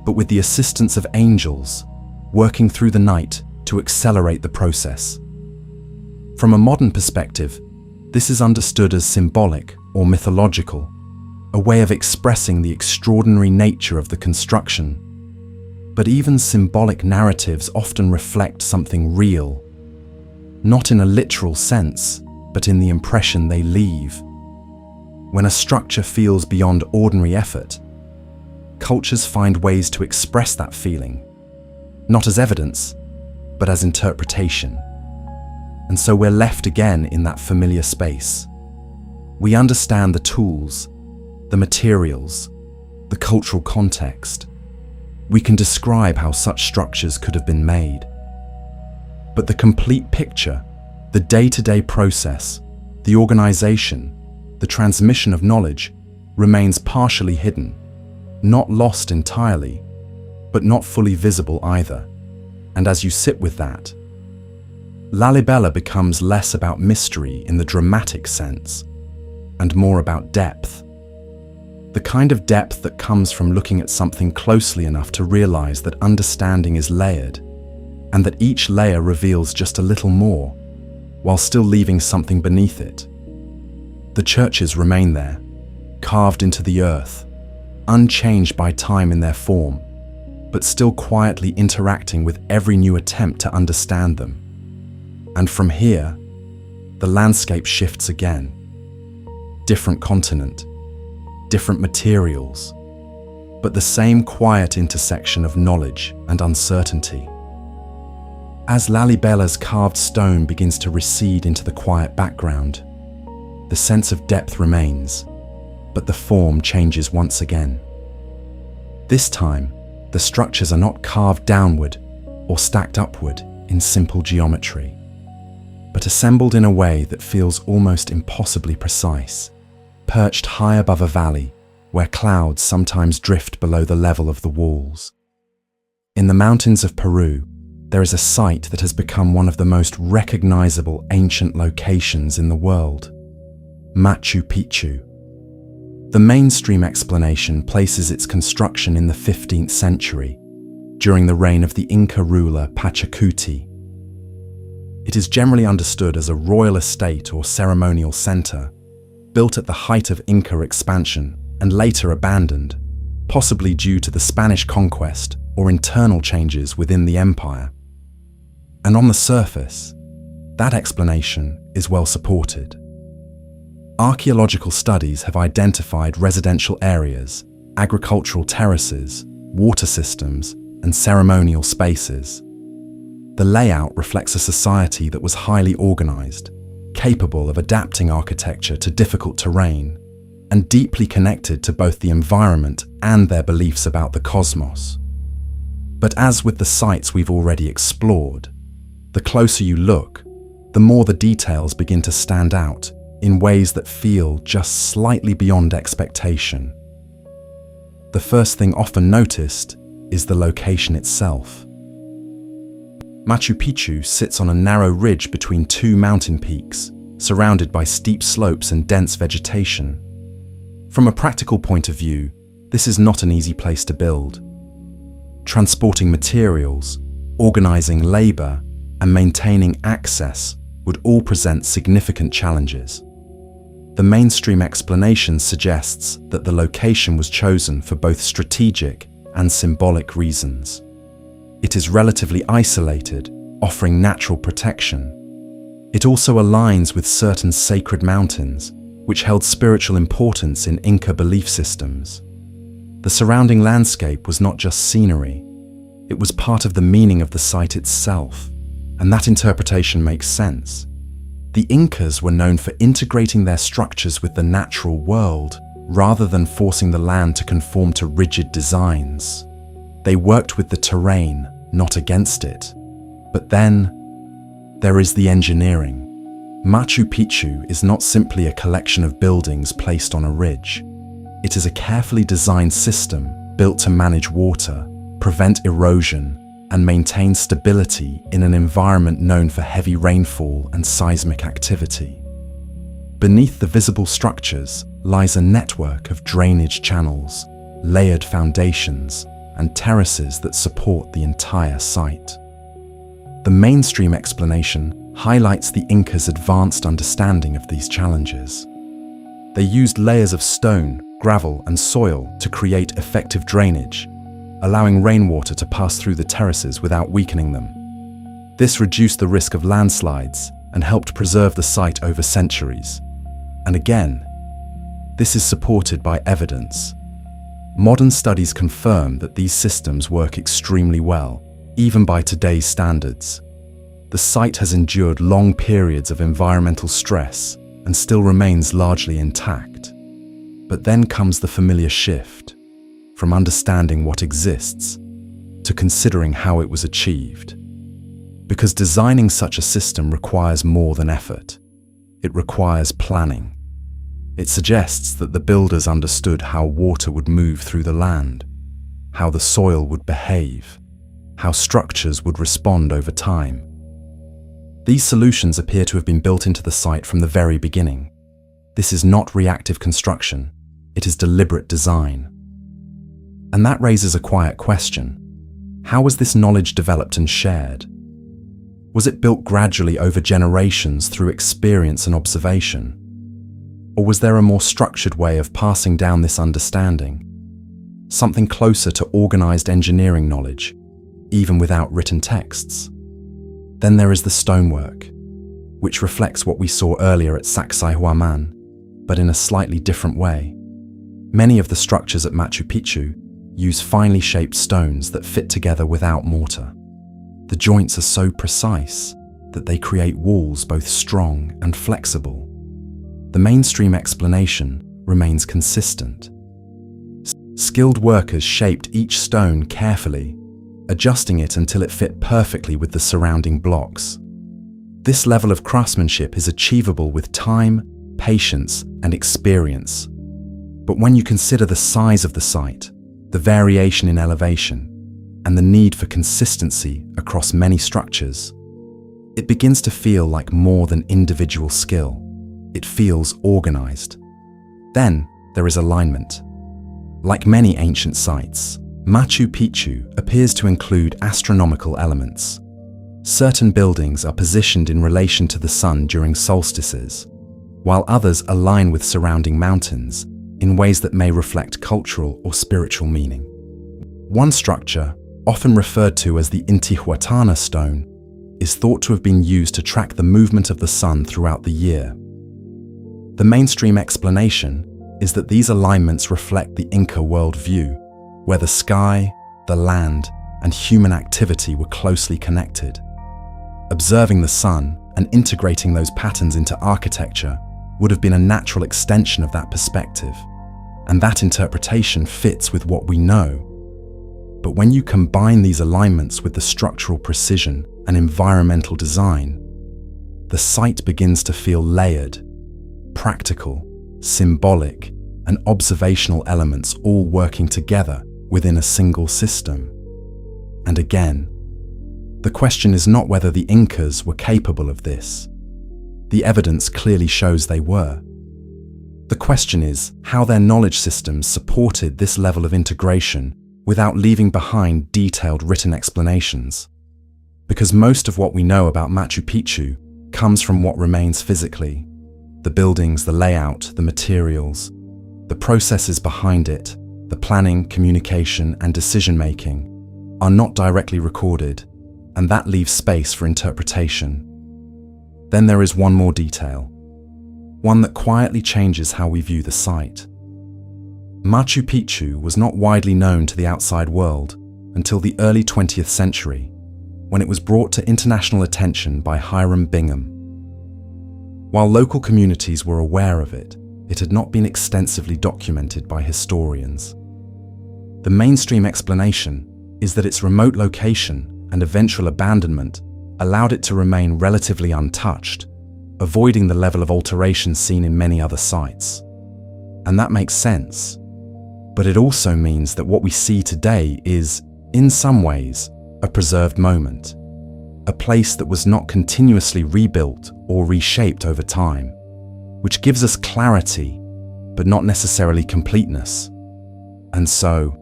but with the assistance of angels working through the night to accelerate the process. From a modern perspective, this is understood as symbolic or mythological, a way of expressing the extraordinary nature of the construction. But even symbolic narratives often reflect something real, not in a literal sense, but in the impression they leave. When a structure feels beyond ordinary effort, cultures find ways to express that feeling, not as evidence, but as interpretation. And so we're left again in that familiar space. We understand the tools, the materials, the cultural context. We can describe how such structures could have been made. But the complete picture, the day-to-day process, the organization, the transmission of knowledge, remains partially hidden, not lost entirely, but not fully visible either. And as you sit with that, Lalibela becomes less about mystery in the dramatic sense, and more about depth. The kind of depth that comes from looking at something closely enough to realize that understanding is layered, and that each layer reveals just a little more, while still leaving something beneath it. The churches remain there, carved into the earth, unchanged by time in their form, but still quietly interacting with every new attempt to understand them. And from here, the landscape shifts again. Different continent, different materials, but the same quiet intersection of knowledge and uncertainty. As Lalibela's carved stone begins to recede into the quiet background, the sense of depth remains, but the form changes once again. This time, the structures are not carved downward or stacked upward in simple geometry, but assembled in a way that feels almost impossibly precise, perched high above a valley where clouds sometimes drift below the level of the walls. In the mountains of Peru, there is a site that has become one of the most recognizable ancient locations in the world: Machu Picchu. The mainstream explanation places its construction in the 15th century, during the reign of the Inca ruler Pachacuti. It is generally understood as a royal estate or ceremonial center, built at the height of Inca expansion and later abandoned, possibly due to the Spanish conquest or internal changes within the empire. And on the surface, that explanation is well supported. Archaeological studies have identified residential areas, agricultural terraces, water systems, and ceremonial spaces. The layout reflects a society that was highly organized, capable of adapting architecture to difficult terrain, and deeply connected to both the environment and their beliefs about the cosmos. But as with the sites we've already explored, the closer you look, the more the details begin to stand out in ways that feel just slightly beyond expectation. The first thing often noticed is the location itself. Machu Picchu sits on a narrow ridge between two mountain peaks, surrounded by steep slopes and dense vegetation. From a practical point of view, this is not an easy place to build. Transporting materials, organizing labor, and maintaining access would all present significant challenges. The mainstream explanation suggests that the location was chosen for both strategic and symbolic reasons. It is relatively isolated, offering natural protection. It also aligns with certain sacred mountains, which held spiritual importance in Inca belief systems. The surrounding landscape was not just scenery, it was part of the meaning of the site itself, and that interpretation makes sense. The Incas were known for integrating their structures with the natural world, rather than forcing the land to conform to rigid designs. They worked with the terrain, not against it. But then, there is the engineering. Machu Picchu is not simply a collection of buildings placed on a ridge. It is a carefully designed system built to manage water, prevent erosion, and maintain stability in an environment known for heavy rainfall and seismic activity. Beneath the visible structures lies a network of drainage channels, layered foundations, and terraces that support the entire site. The mainstream explanation highlights the Incas' advanced understanding of these challenges. They used layers of stone, gravel, and soil to create effective drainage, allowing rainwater to pass through the terraces without weakening them. This reduced the risk of landslides and helped preserve the site over centuries. And again, this is supported by evidence. Modern studies confirm that these systems work extremely well, even by today's standards. The site has endured long periods of environmental stress and still remains largely intact. But then comes the familiar shift, from understanding what exists to considering how it was achieved. Because designing such a system requires more than effort. It requires planning. It suggests that the builders understood how water would move through the land, how the soil would behave, how structures would respond over time. These solutions appear to have been built into the site from the very beginning. This is not reactive construction, it is deliberate design. And that raises a quiet question. How was this knowledge developed and shared? Was it built gradually over generations through experience and observation? Or was there a more structured way of passing down this understanding? Something closer to organized engineering knowledge, even without written texts? Then there is the stonework, which reflects what we saw earlier at Sacsayhuaman, but in a slightly different way. Many of the structures at Machu Picchu use finely shaped stones that fit together without mortar. The joints are so precise that they create walls both strong and flexible. The mainstream explanation remains consistent. Skilled workers shaped each stone carefully, adjusting it until it fit perfectly with the surrounding blocks. This level of craftsmanship is achievable with time, patience, and experience. But when you consider the size of the site, the variation in elevation, and the need for consistency across many structures, it begins to feel like more than individual skill. It feels organized. Then there is alignment. Like many ancient sites, Machu Picchu appears to include astronomical elements. Certain buildings are positioned in relation to the sun during solstices, while others align with surrounding mountains in ways that may reflect cultural or spiritual meaning. One structure, often referred to as the Intihuatana stone, is thought to have been used to track the movement of the sun throughout the year. The mainstream explanation is that these alignments reflect the Inca worldview, where the sky, the land, and human activity were closely connected. Observing the sun and integrating those patterns into architecture would have been a natural extension of that perspective, and that interpretation fits with what we know. But when you combine these alignments with the structural precision and environmental design, the site begins to feel layered, practical, symbolic, and observational elements all working together within a single system. And again, the question is not whether the Incas were capable of this. The evidence clearly shows they were. The question is how their knowledge systems supported this level of integration without leaving behind detailed written explanations. Because most of what we know about Machu Picchu comes from what remains physically. The buildings, the layout, the materials, the processes behind it, the planning, communication, and decision-making are not directly recorded, and that leaves space for interpretation. Then there is one more detail, one that quietly changes how we view the site. Machu Picchu was not widely known to the outside world until the early 20th century, when it was brought to international attention by Hiram Bingham. While local communities were aware of it, it had not been extensively documented by historians. The mainstream explanation is that its remote location and eventual abandonment allowed it to remain relatively untouched, avoiding the level of alteration seen in many other sites. And that makes sense. But it also means that what we see today is, in some ways, a preserved moment, a place that was not continuously rebuilt or reshaped over time, which gives us clarity, but not necessarily completeness. And so,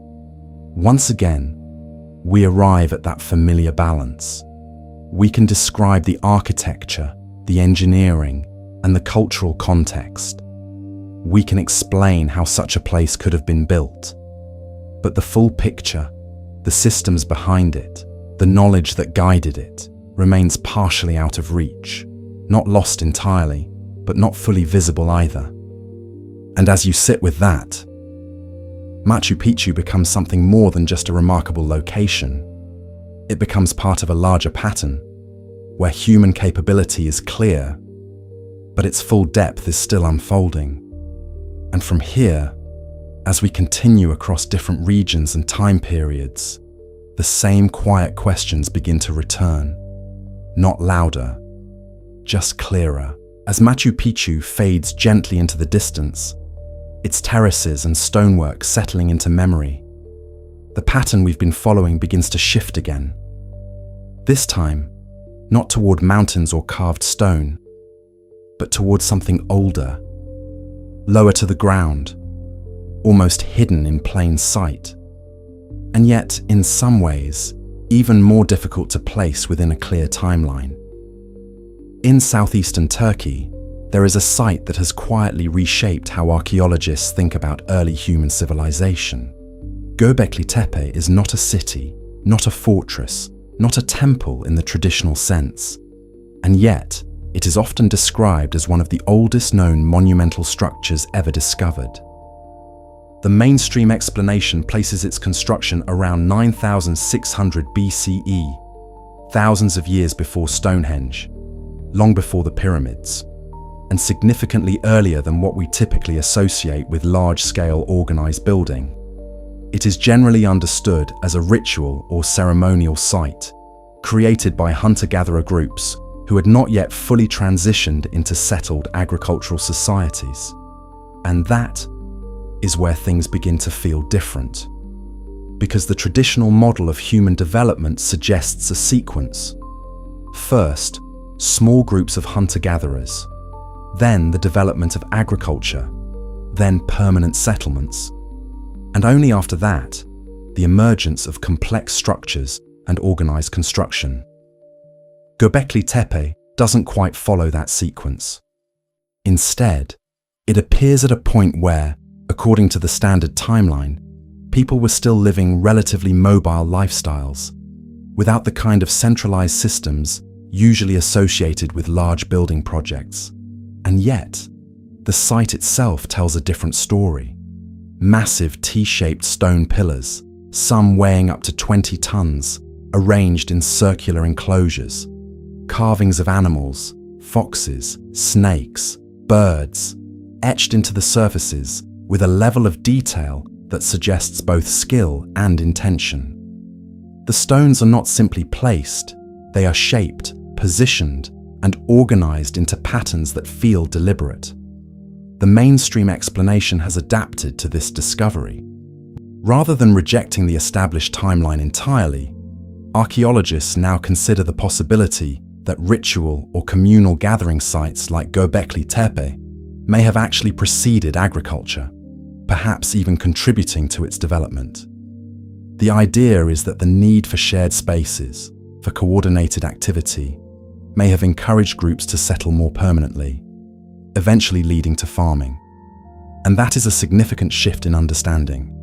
once again, we arrive at that familiar balance. We can describe the architecture, the engineering, and the cultural context, we can explain how such a place could have been built. But the full picture, the systems behind it, the knowledge that guided it, remains partially out of reach, not lost entirely, but not fully visible either. And as you sit with that, Machu Picchu becomes something more than just a remarkable location. It becomes part of a larger pattern, where human capability is clear, but its full depth is still unfolding. And from here, as we continue across different regions and time periods, the same quiet questions begin to return, not louder, just clearer. As Machu Picchu fades gently into the distance, its terraces and stonework settling into memory, the pattern we've been following begins to shift again. This time, not toward mountains or carved stone, but toward something older, lower to the ground, almost hidden in plain sight, and yet, in some ways, even more difficult to place within a clear timeline. In southeastern Turkey, there is a site that has quietly reshaped how archaeologists think about early human civilization. Göbekli Tepe is not a city, not a fortress, not a temple in the traditional sense, and yet it is often described as one of the oldest known monumental structures ever discovered. The mainstream explanation places its construction around 9600 BCE, thousands of years before Stonehenge, long before the pyramids, and significantly earlier than what we typically associate with large-scale organized building. It is generally understood as a ritual or ceremonial site, created by hunter-gatherer groups who had not yet fully transitioned into settled agricultural societies. And that is where things begin to feel different, because the traditional model of human development suggests a sequence. First, small groups of hunter-gatherers, then the development of agriculture, then permanent settlements, and only after that, the emergence of complex structures and organized construction. Göbekli Tepe doesn't quite follow that sequence. Instead, it appears at a point where, according to the standard timeline, people were still living relatively mobile lifestyles, without the kind of centralized systems usually associated with large building projects. And yet, the site itself tells a different story. Massive T-shaped stone pillars, some weighing up to 20 tons, arranged in circular enclosures, carvings of animals, foxes, snakes, birds, etched into the surfaces with a level of detail that suggests both skill and intention. The stones are not simply placed, they are shaped, positioned, and organized into patterns that feel deliberate. The mainstream explanation has adapted to this discovery. Rather than rejecting the established timeline entirely, archaeologists now consider the possibility that ritual or communal gathering sites like Göbekli Tepe may have actually preceded agriculture, perhaps even contributing to its development. The idea is that the need for shared spaces, for coordinated activity, may have encouraged groups to settle more permanently, eventually leading to farming. And that is a significant shift in understanding.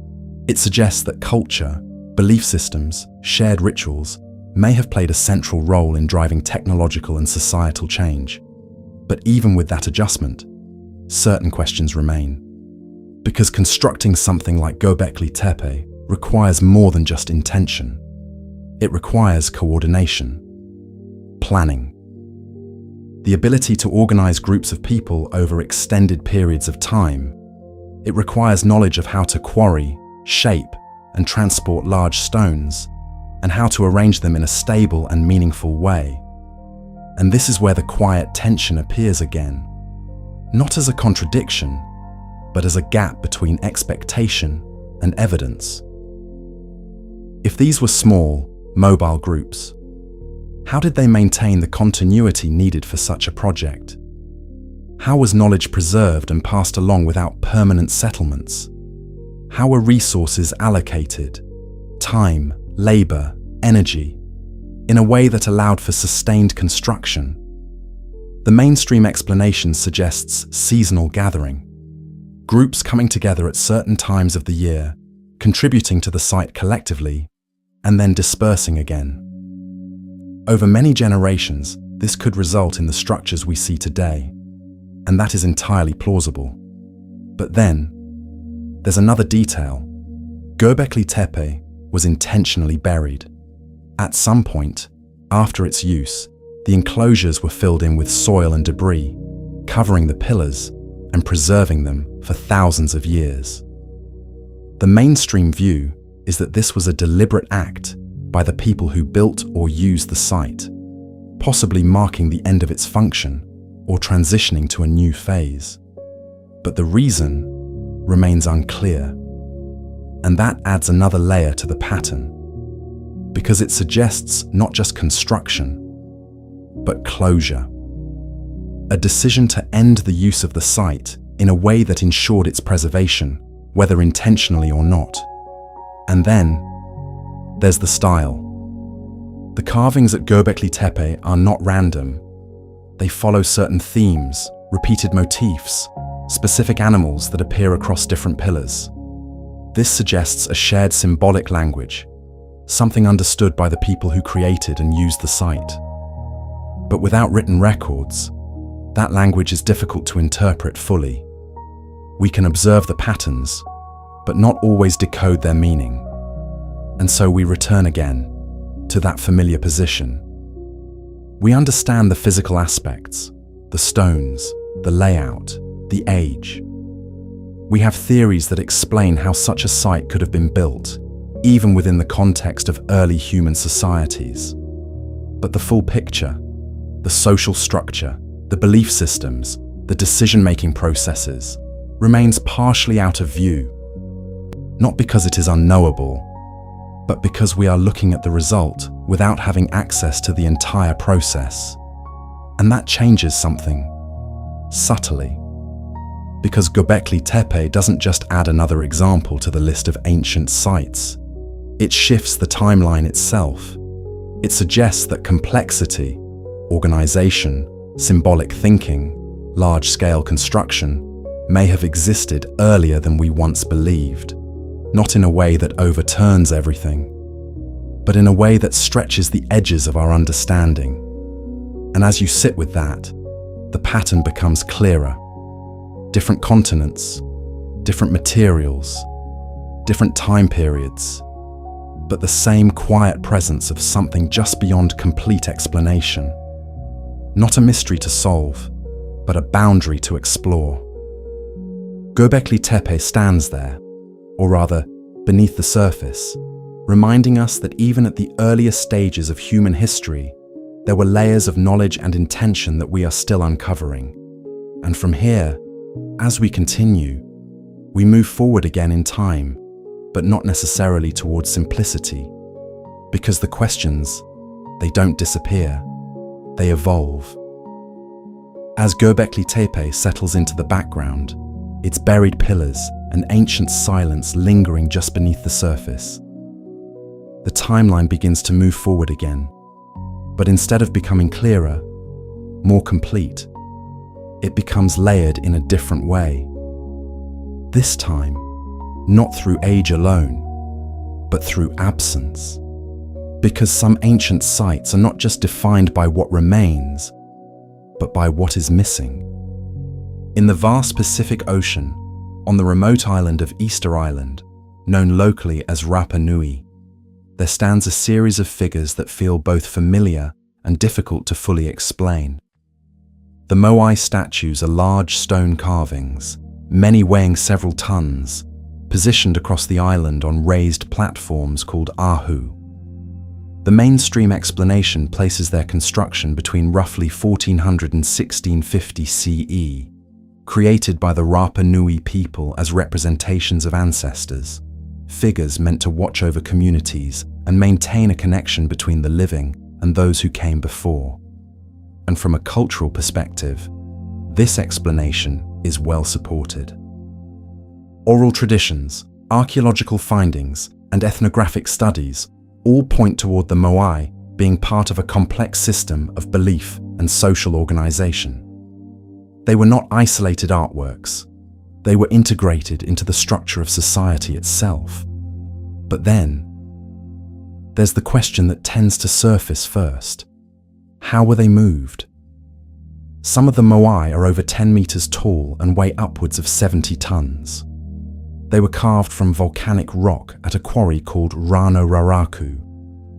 It suggests that culture, belief systems, shared rituals may have played a central role in driving technological and societal change. But even with that adjustment, certain questions remain. Because constructing something like Göbekli Tepe requires more than just intention. It requires coordination, planning, the ability to organize groups of people over extended periods of time. It requires knowledge of how to quarry, shape, and transport large stones, and how to arrange them in a stable and meaningful way. And this is where the quiet tension appears again, not as a contradiction, but as a gap between expectation and evidence. If these were small, mobile groups, how did they maintain the continuity needed for such a project? How was knowledge preserved and passed along without permanent settlements? How were resources allocated, time, labor, energy, in a way that allowed for sustained construction? The mainstream explanation suggests seasonal gathering, groups coming together at certain times of the year, contributing to the site collectively, and then dispersing again. Over many generations, this could result in the structures we see today, and that is entirely plausible. But then, there's another detail. Göbekli Tepe was intentionally buried. At some point, after its use, the enclosures were filled in with soil and debris, covering the pillars and preserving them for thousands of years. The mainstream view is that this was a deliberate act by the people who built or used the site, possibly marking the end of its function or transitioning to a new phase. But the reason remains unclear, and that adds another layer to the pattern, because it suggests not just construction, but closure. A decision to end the use of the site in a way that ensured its preservation, whether intentionally or not. And then, there's the style. The carvings at Göbekli Tepe are not random. They follow certain themes, repeated motifs, specific animals that appear across different pillars. This suggests a shared symbolic language, something understood by the people who created and used the site. But without written records, that language is difficult to interpret fully. We can observe the patterns, but not always decode their meaning. And so we return again to that familiar position. We understand the physical aspects, the stones, the layout, the age. We have theories that explain how such a site could have been built, even within the context of early human societies. But the full picture, the social structure, the belief systems, the decision-making processes, remains partially out of view. Not because it is unknowable, but because we are looking at the result without having access to the entire process. And that changes something, subtly. Because Göbekli Tepe doesn't just add another example to the list of ancient sites. It shifts the timeline itself. It suggests that complexity, organization, symbolic thinking, large-scale construction may have existed earlier than we once believed. Not in a way that overturns everything, but in a way that stretches the edges of our understanding. And as you sit with that, the pattern becomes clearer. Different continents, different materials, different time periods, but the same quiet presence of something just beyond complete explanation. Not a mystery to solve, but a boundary to explore. Göbekli Tepe stands there, or rather, beneath the surface, reminding us that even at the earliest stages of human history, there were layers of knowledge and intention that we are still uncovering. And from here, as we continue, we move forward again in time, but not necessarily towards simplicity, because the questions, they don't disappear, they evolve. As Göbekli Tepe settles into the background, its buried pillars and ancient silence lingering just beneath the surface, the timeline begins to move forward again, but instead of becoming clearer, more complete, it becomes layered in a different way. This time, not through age alone, but through absence. Because some ancient sites are not just defined by what remains, but by what is missing. In the vast Pacific Ocean, on the remote island of Easter Island, known locally as Rapa Nui, there stands a series of figures that feel both familiar and difficult to fully explain. The Moai statues are large stone carvings, many weighing several tons, positioned across the island on raised platforms called ahu. The mainstream explanation places their construction between roughly 1400 and 1650 CE, created by the Rapa Nui people as representations of ancestors, figures meant to watch over communities and maintain a connection between the living and those who came before. And from a cultural perspective, this explanation is well supported. Oral traditions, archaeological findings, and ethnographic studies all point toward the Moai being part of a complex system of belief and social organization. They were not isolated artworks. They were integrated into the structure of society itself. But then, there's the question that tends to surface first. How were they moved? Some of the moai are over 10 meters tall and weigh upwards of 70 tons. They were carved from volcanic rock at a quarry called Rano Raraku,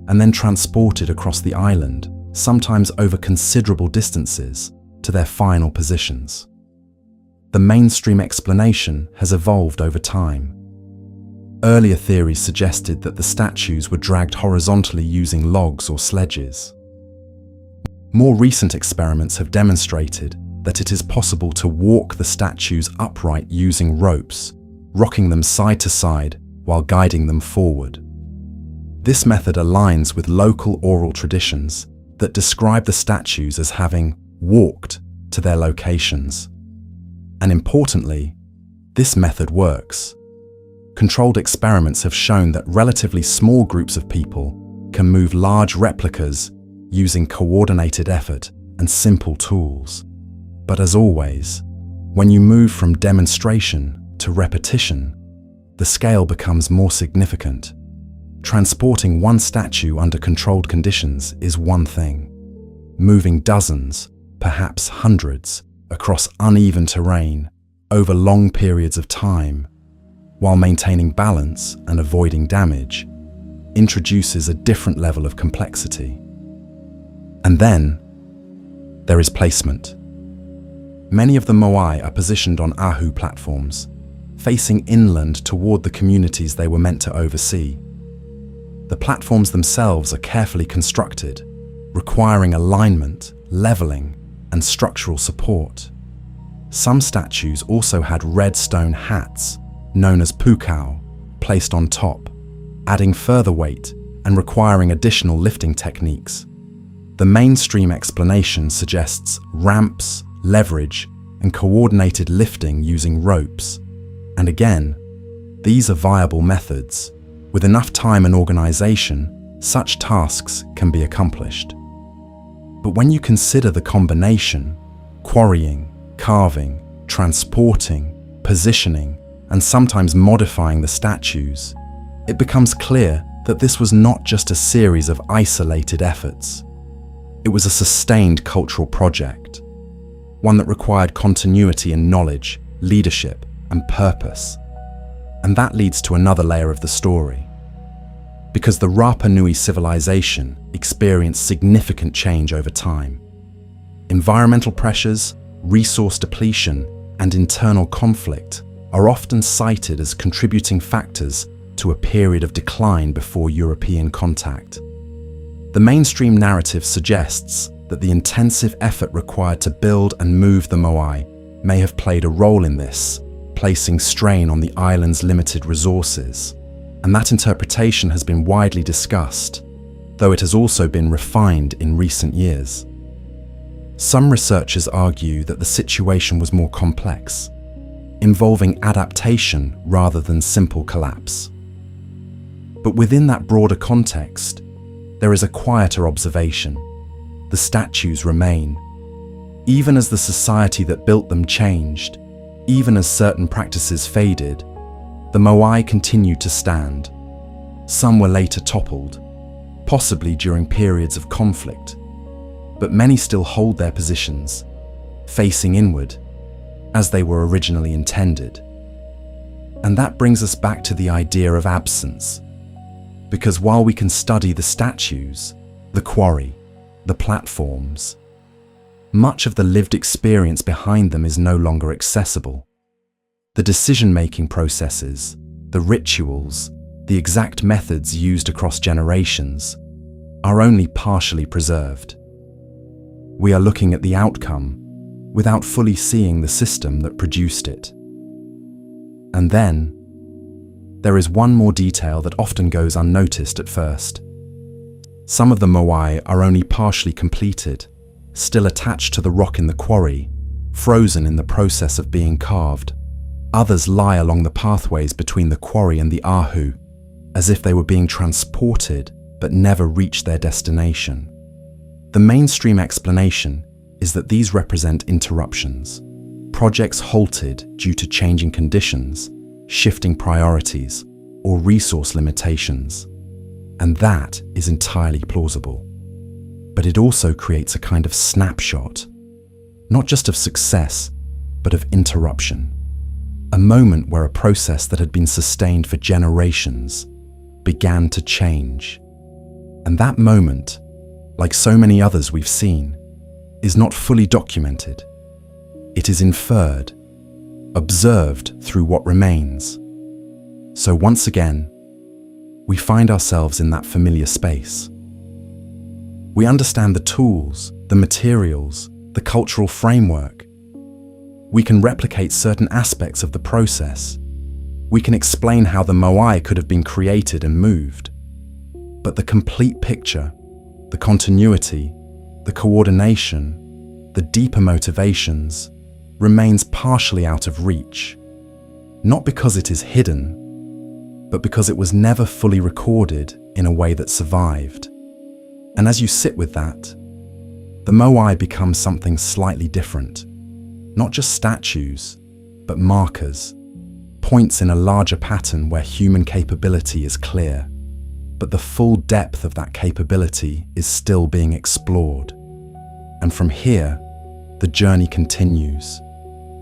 and then transported across the island, sometimes over considerable distances, to their final positions. The mainstream explanation has evolved over time. Earlier theories suggested that the statues were dragged horizontally using logs or sledges. More recent experiments have demonstrated that it is possible to walk the statues upright using ropes, rocking them side to side while guiding them forward. This method aligns with local oral traditions that describe the statues as having walked to their locations. And importantly, this method works. Controlled experiments have shown that relatively small groups of people can move large replicas using coordinated effort and simple tools. But as always, when you move from demonstration to repetition, the scale becomes more significant. Transporting one statue under controlled conditions is one thing. Moving dozens, perhaps hundreds, across uneven terrain over long periods of time, while maintaining balance and avoiding damage, introduces a different level of complexity. And then, there is placement. Many of the moai are positioned on ahu platforms, facing inland toward the communities they were meant to oversee. The platforms themselves are carefully constructed, requiring alignment, leveling, and structural support. Some statues also had red stone hats, known as pukau, placed on top, adding further weight and requiring additional lifting techniques. The mainstream explanation suggests ramps, leverage, and coordinated lifting using ropes. And again, these are viable methods. With enough time and organization, such tasks can be accomplished. But when you consider the combination, quarrying, carving, transporting, positioning, and sometimes modifying the statues, it becomes clear that this was not just a series of isolated efforts. It was a sustained cultural project, one that required continuity in knowledge, leadership, and purpose. And that leads to another layer of the story. Because the Rapa Nui civilization experienced significant change over time. Environmental pressures, resource depletion, and internal conflict are often cited as contributing factors to a period of decline before European contact. The mainstream narrative suggests that the intensive effort required to build and move the moai may have played a role in this, placing strain on the island's limited resources. And that interpretation has been widely discussed, though it has also been refined in recent years. Some researchers argue that the situation was more complex, involving adaptation rather than simple collapse. But within that broader context, there is a quieter observation. The statues remain. Even as the society that built them changed, even as certain practices faded, the moai continued to stand. Some were later toppled, possibly during periods of conflict, but many still hold their positions, facing inward, as they were originally intended. And that brings us back to the idea of absence, because while we can study the statues, the quarry, the platforms, much of the lived experience behind them is no longer accessible. The decision-making processes, the rituals, the exact methods used across generations are only partially preserved. We are looking at the outcome without fully seeing the system that produced it. And then, there is one more detail that often goes unnoticed at first. Some of the moai are only partially completed, still attached to the rock in the quarry, frozen in the process of being carved. Others lie along the pathways between the quarry and the ahu, as if they were being transported but never reached their destination. The mainstream explanation is that these represent interruptions, projects halted due to changing conditions, shifting priorities, or resource limitations. And that is entirely plausible. But it also creates a kind of snapshot, not just of success, but of interruption. A moment where a process that had been sustained for generations began to change. And that moment, like so many others we've seen, is not fully documented. It is inferred, observed through what remains. So once again, we find ourselves in that familiar space. We understand the tools, the materials, the cultural framework. We can replicate certain aspects of the process. We can explain how the Moai could have been created and moved. But the complete picture, the continuity, the coordination, the deeper motivations, remains partially out of reach. Not because it is hidden, but because it was never fully recorded in a way that survived. And as you sit with that, the Moai becomes something slightly different. Not just statues, but markers, points in a larger pattern where human capability is clear, but the full depth of that capability is still being explored. And from here, the journey continues.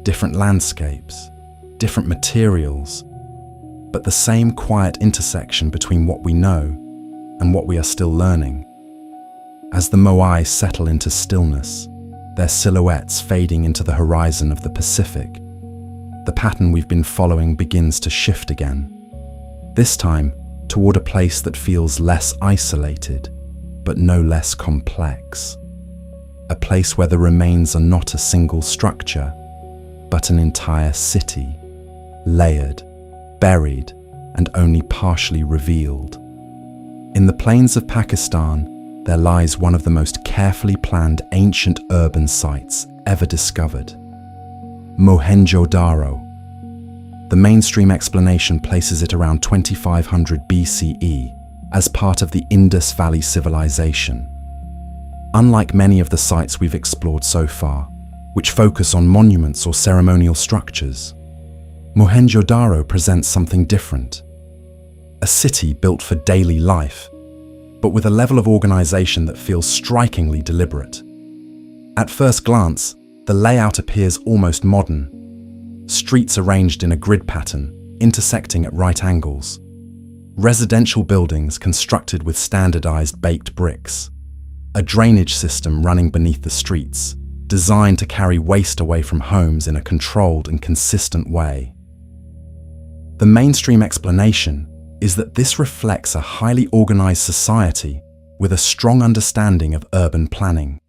Different landscapes, different materials, but the same quiet intersection between what we know and what we are still learning. As the Moai settle into stillness, their silhouettes fading into the horizon of the Pacific, the pattern we've been following begins to shift again. This time, toward a place that feels less isolated, but no less complex. A place where the remains are not a single structure, but an entire city, layered, buried, and only partially revealed. In the plains of Pakistan, there lies one of the most carefully planned ancient urban sites ever discovered, Mohenjo-Daro. The mainstream explanation places it around 2500 BCE as part of the Indus Valley civilization. Unlike many of the sites we've explored so far, which focus on monuments or ceremonial structures, Mohenjo-Daro presents something different. A city built for daily life, but with a level of organization that feels strikingly deliberate. At first glance, the layout appears almost modern. Streets arranged in a grid pattern, intersecting at right angles. Residential buildings constructed with standardized baked bricks. A drainage system running beneath the streets, designed to carry waste away from homes in a controlled and consistent way. The mainstream explanation is that this reflects a highly organized society with a strong understanding of urban planning.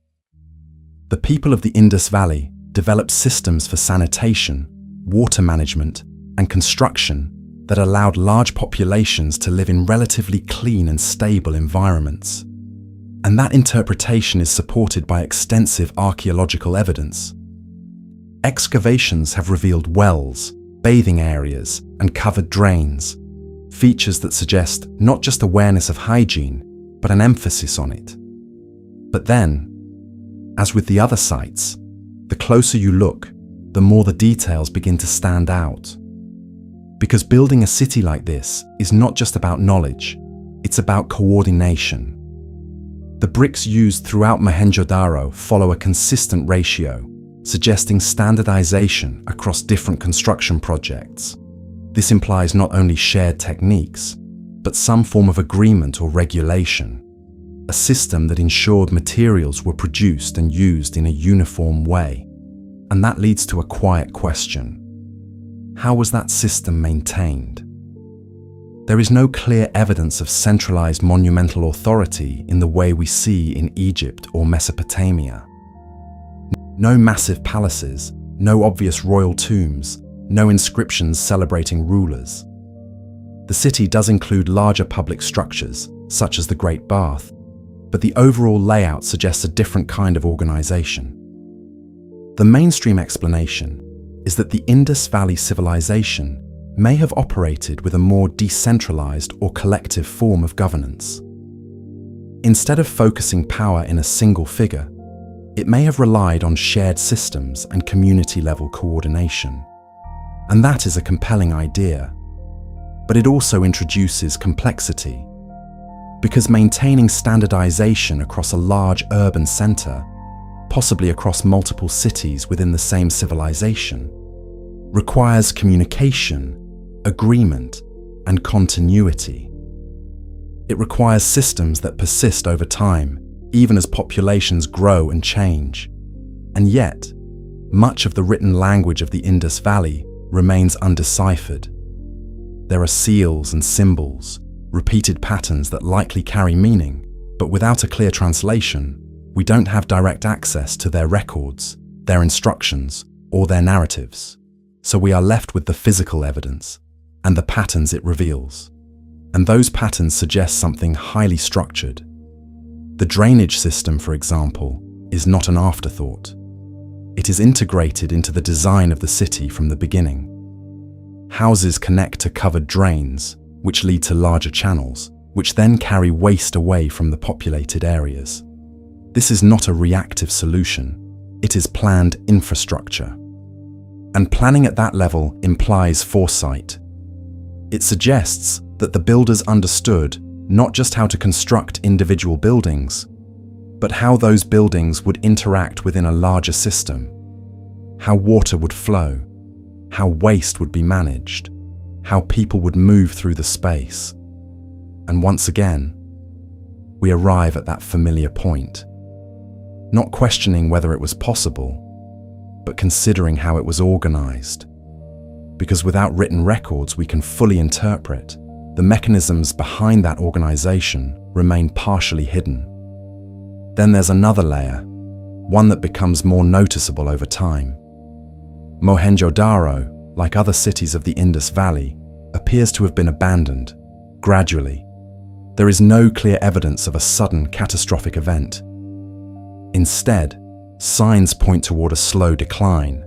The people of the Indus Valley developed systems for sanitation, water management, and construction that allowed large populations to live in relatively clean and stable environments. And that interpretation is supported by extensive archaeological evidence. Excavations have revealed wells, bathing areas, and covered drains, features that suggest not just awareness of hygiene, but an emphasis on it. But then, as with the other sites, the closer you look, the more the details begin to stand out. Because building a city like this is not just about knowledge, it's about coordination. The bricks used throughout Mohenjo-Daro follow a consistent ratio, suggesting standardization across different construction projects. This implies not only shared techniques, but some form of agreement or regulation, a system that ensured materials were produced and used in a uniform way. And that leads to a quiet question. How was that system maintained? There is no clear evidence of centralized monumental authority in the way we see in Egypt or Mesopotamia. No massive palaces, no obvious royal tombs, no inscriptions celebrating rulers. The city does include larger public structures, such as the Great Bath, but the overall layout suggests a different kind of organization. The mainstream explanation is that the Indus Valley civilization may have operated with a more decentralized or collective form of governance. Instead of focusing power in a single figure, It may have relied on shared systems and community-level coordination. And that is a compelling idea. But it also introduces complexity, because maintaining standardization across a large urban center, possibly across multiple cities within the same civilization, requires communication, agreement, and continuity. It requires systems that persist over time, even as populations grow and change. And yet, much of the written language of the Indus Valley remains undeciphered. There are seals and symbols, repeated patterns that likely carry meaning, but without a clear translation, we don't have direct access to their records, their instructions, or their narratives. So we are left with the physical evidence and the patterns it reveals. And those patterns suggest something highly structured. The drainage system, for example, is not an afterthought. It is integrated into the design of the city from the beginning. Houses connect to covered drains, which lead to larger channels, which then carry waste away from the populated areas. This is not a reactive solution. It is planned infrastructure. And planning at that level implies foresight. It suggests that the builders understood not just how to construct individual buildings, but how those buildings would interact within a larger system, how water would flow, how waste would be managed, how people would move through the space. And once again, we arrive at that familiar point, not questioning whether it was possible, but considering how it was organized. Because without written records we can fully interpret, the mechanisms behind that organization remain partially hidden. Then there's another layer, one that becomes more noticeable over time. Mohenjo-Daro, like other cities of the Indus Valley, appears to have been abandoned, gradually. There is no clear evidence of a sudden catastrophic event. Instead, signs point toward a slow decline,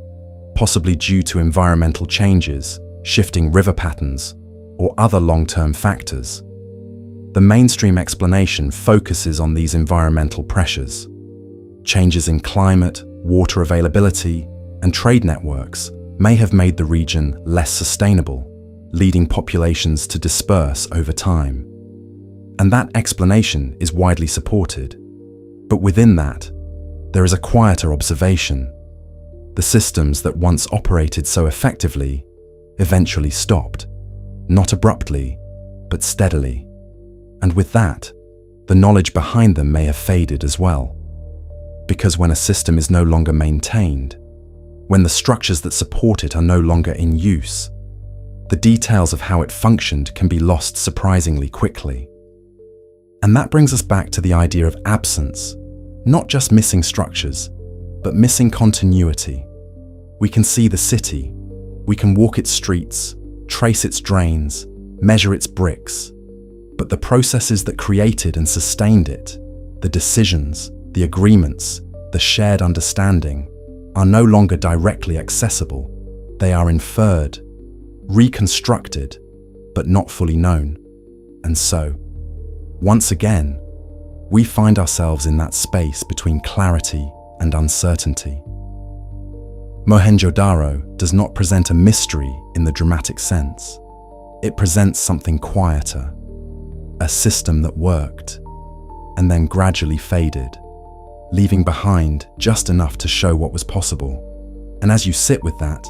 possibly due to environmental changes, shifting river patterns, or other long-term factors. The mainstream explanation focuses on these environmental pressures. Changes in climate, water availability, and trade networks may have made the region less sustainable, leading populations to disperse over time. And that explanation is widely supported. But within that, there is a quieter observation. The systems that once operated so effectively eventually stopped. Not abruptly, but steadily. And with that, the knowledge behind them may have faded as well. Because when a system is no longer maintained, when the structures that support it are no longer in use, the details of how it functioned can be lost surprisingly quickly. And that brings us back to the idea of absence, not just missing structures, but missing continuity. We can see the city, we can walk its streets, trace its drains, measure its bricks, but the processes that created and sustained it, the decisions, the agreements, the shared understanding, are no longer directly accessible. They are inferred, reconstructed, but not fully known. And so, once again, we find ourselves in that space between clarity and uncertainty. Mohenjo-Daro does not present a mystery in the dramatic sense. It presents something quieter, a system that worked, and then gradually faded, leaving behind just enough to show what was possible. And as you sit with that,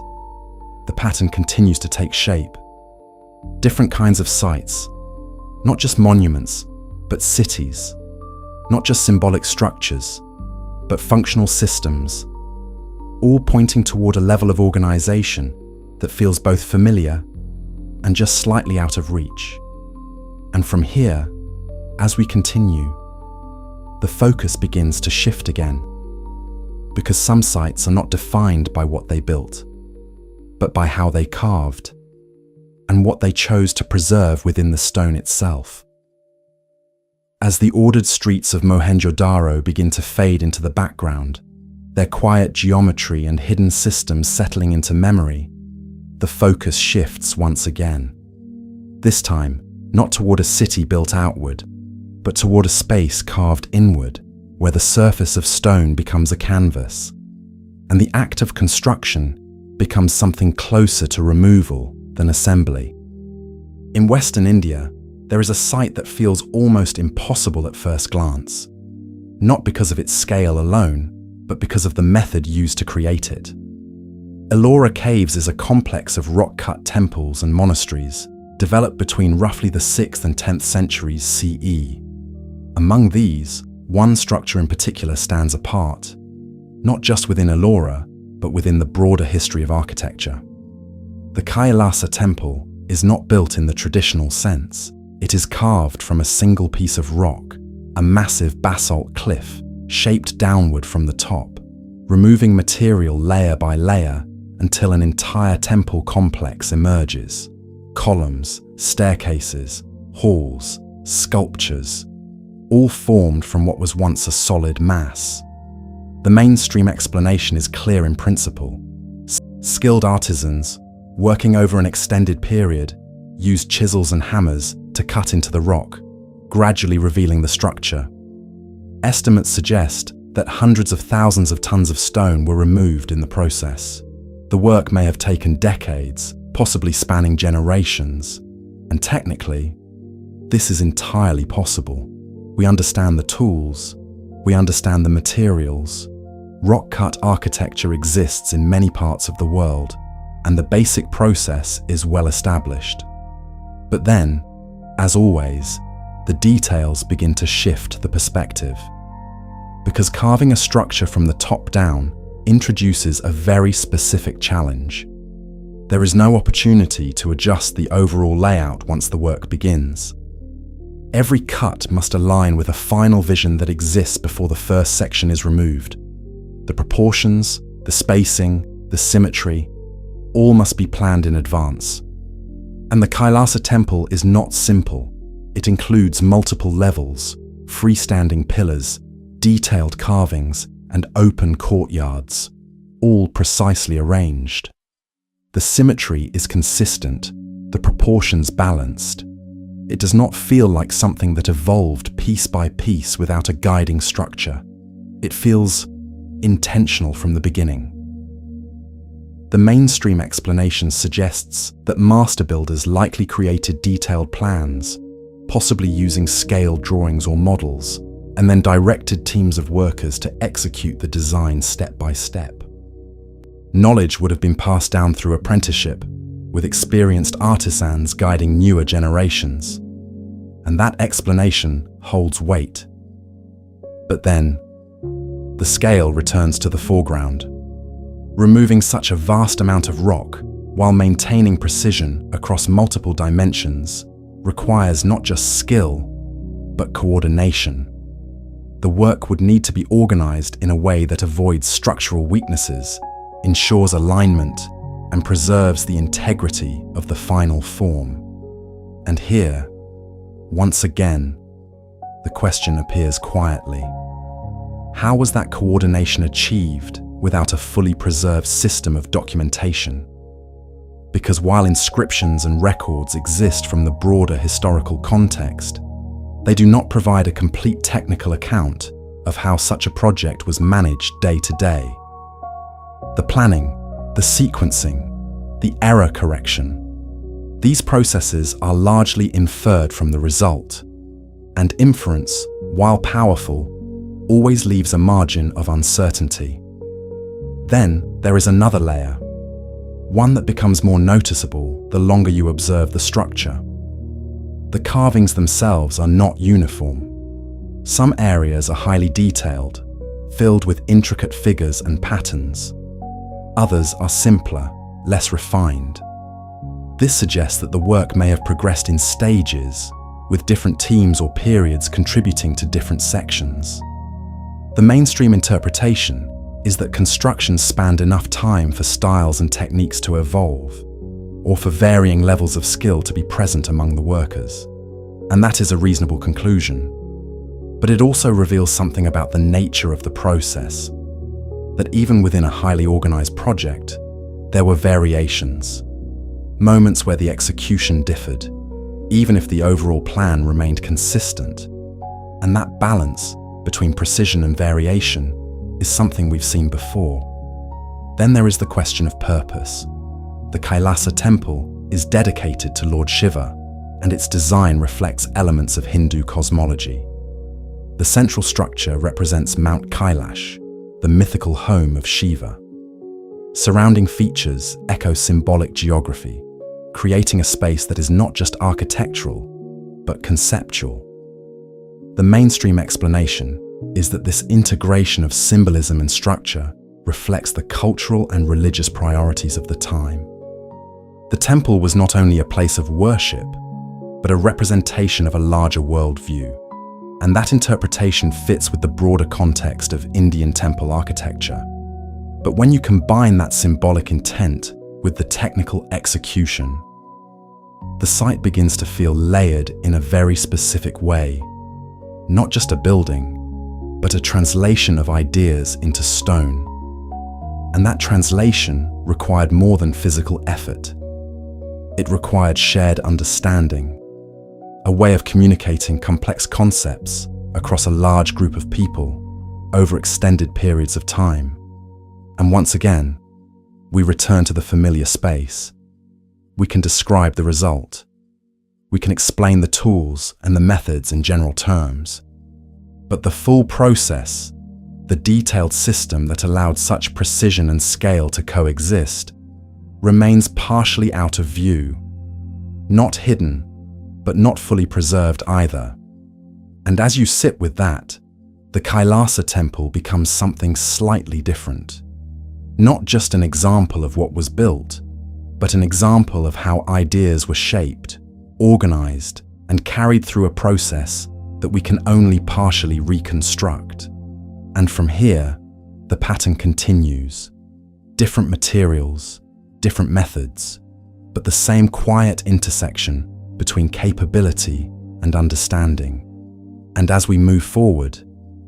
the pattern continues to take shape. Different kinds of sites, not just monuments, but cities, not just symbolic structures, but functional systems, all pointing toward a level of organization that feels both familiar and just slightly out of reach. And from here, as we continue, the focus begins to shift again, because some sites are not defined by what they built, but by how they carved and what they chose to preserve within the stone itself. As the ordered streets of Mohenjo-Daro begin to fade into the background, their quiet geometry and hidden systems settling into memory, the focus shifts once again. This time, not toward a city built outward, but toward a space carved inward, where the surface of stone becomes a canvas, and the act of construction becomes something closer to removal than assembly. In Western India, there is a site that feels almost impossible at first glance, not because of its scale alone, but because of the method used to create it. Ellora Caves is a complex of rock-cut temples and monasteries developed between roughly the 6th and 10th centuries CE. Among these, one structure in particular stands apart, not just within Ellora, but within the broader history of architecture. The Kailasa Temple is not built in the traditional sense. It is carved from a single piece of rock, a massive basalt cliff shaped downward from the top, removing material layer by layer until an entire temple complex emerges. Columns, staircases, halls, sculptures, all formed from what was once a solid mass. The mainstream explanation is clear in principle. Skilled artisans, working over an extended period, used chisels and hammers to cut into the rock, gradually revealing the structure. Estimates suggest that hundreds of thousands of tons of stone were removed in the process. The work may have taken decades, possibly spanning generations, and technically, this is entirely possible. We understand the tools, we understand the materials. Rock-cut architecture exists in many parts of the world, and the basic process is well established. But then, as always, the details begin to shift the perspective. Because carving a structure from the top down introduces a very specific challenge. There is no opportunity to adjust the overall layout once the work begins. Every cut must align with a final vision that exists before the first section is removed. The proportions, the spacing, the symmetry, all must be planned in advance. And the Kailasa Temple is not simple. It includes multiple levels, freestanding pillars, detailed carvings, and open courtyards, all precisely arranged. The symmetry is consistent, the proportions balanced. It does not feel like something that evolved piece by piece without a guiding structure. It feels intentional from the beginning. The mainstream explanation suggests that master builders likely created detailed plans, possibly using scale drawings or models, and then directed teams of workers to execute the design step by step. Knowledge would have been passed down through apprenticeship, with experienced artisans guiding newer generations. And that explanation holds weight. But then, the scale returns to the foreground. Removing such a vast amount of rock while maintaining precision across multiple dimensions requires not just skill, but coordination. The work would need to be organized in a way that avoids structural weaknesses, ensures alignment, and preserves the integrity of the final form. And here, once again, the question appears quietly. How was that coordination achieved without a fully preserved system of documentation? Because while inscriptions and records exist from the broader historical context, they do not provide a complete technical account of how such a project was managed day to day. The planning, the sequencing, the error correction, these processes are largely inferred from the result, and inference, while powerful, always leaves a margin of uncertainty. Then there is another layer, one that becomes more noticeable the longer you observe the structure. The carvings themselves are not uniform. Some areas are highly detailed, filled with intricate figures and patterns. Others are simpler, less refined. This suggests that the work may have progressed in stages, with different teams or periods contributing to different sections. The mainstream interpretation is that construction spanned enough time for styles and techniques to evolve, or for varying levels of skill to be present among the workers. And that is a reasonable conclusion. But it also reveals something about the nature of the process, that even within a highly organized project, there were variations, moments where the execution differed, even if the overall plan remained consistent. And that balance between precision and variation, is something we've seen before. Then there is the question of purpose. The Kailasa temple is dedicated to Lord Shiva, and its design reflects elements of Hindu cosmology. The central structure represents Mount Kailash, the mythical home of Shiva. Surrounding features echo symbolic geography, creating a space that is not just architectural, but conceptual. The mainstream explanation is that this integration of symbolism and structure reflects the cultural and religious priorities of the time. The temple was not only a place of worship, but a representation of a larger worldview, and that interpretation fits with the broader context of Indian temple architecture. But when you combine that symbolic intent with the technical execution, the site begins to feel layered in a very specific way. Not just a building, but a translation of ideas into stone. And that translation required more than physical effort. It required shared understanding, a way of communicating complex concepts across a large group of people over extended periods of time. And once again, we return to the familiar space. We can describe the result. We can explain the tools and the methods in general terms. But the full process, the detailed system that allowed such precision and scale to coexist, remains partially out of view. Not hidden, but not fully preserved either. And as you sit with that, the Kailasa temple becomes something slightly different. Not just an example of what was built, but an example of how ideas were shaped, organized, and carried through a process that we can only partially reconstruct. And from here, the pattern continues. Different materials, different methods, but the same quiet intersection between capability and understanding. And as we move forward,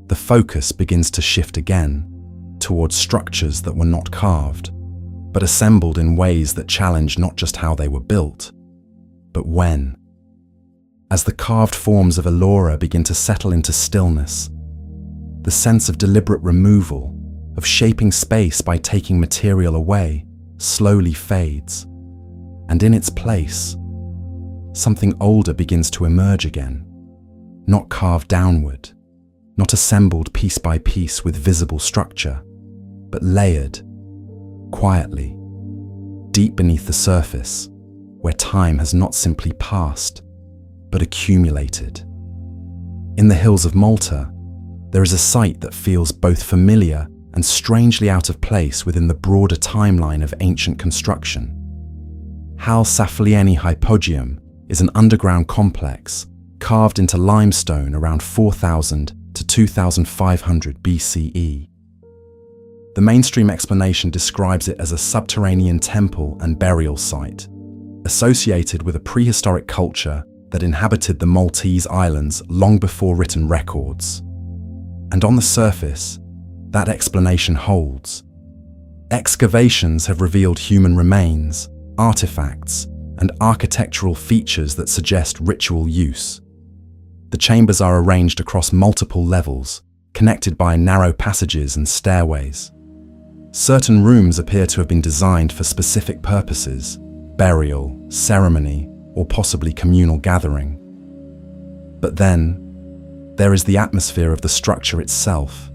the focus begins to shift again towards structures that were not carved, but assembled in ways that challenge not just how they were built, but when. As the carved forms of Ellora begin to settle into stillness, the sense of deliberate removal, of shaping space by taking material away, slowly fades. And in its place, something older begins to emerge again, not carved downward, not assembled piece by piece with visible structure, but layered, quietly, deep beneath the surface, where time has not simply passed, but accumulated. In the hills of Malta, there is a site that feels both familiar and strangely out of place within the broader timeline of ancient construction. Hal Saflieni Hypogeum is an underground complex carved into limestone around 4000 to 2500 BCE. The mainstream explanation describes it as a subterranean temple and burial site, associated with a prehistoric culture that inhabited the Maltese islands long before written records. And on the surface, that explanation holds. Excavations have revealed human remains, artifacts, and architectural features that suggest ritual use. The chambers are arranged across multiple levels, connected by narrow passages and stairways. Certain rooms appear to have been designed for specific purposes: burial, ceremony, or possibly communal gathering. But then, there is the atmosphere of the structure itself.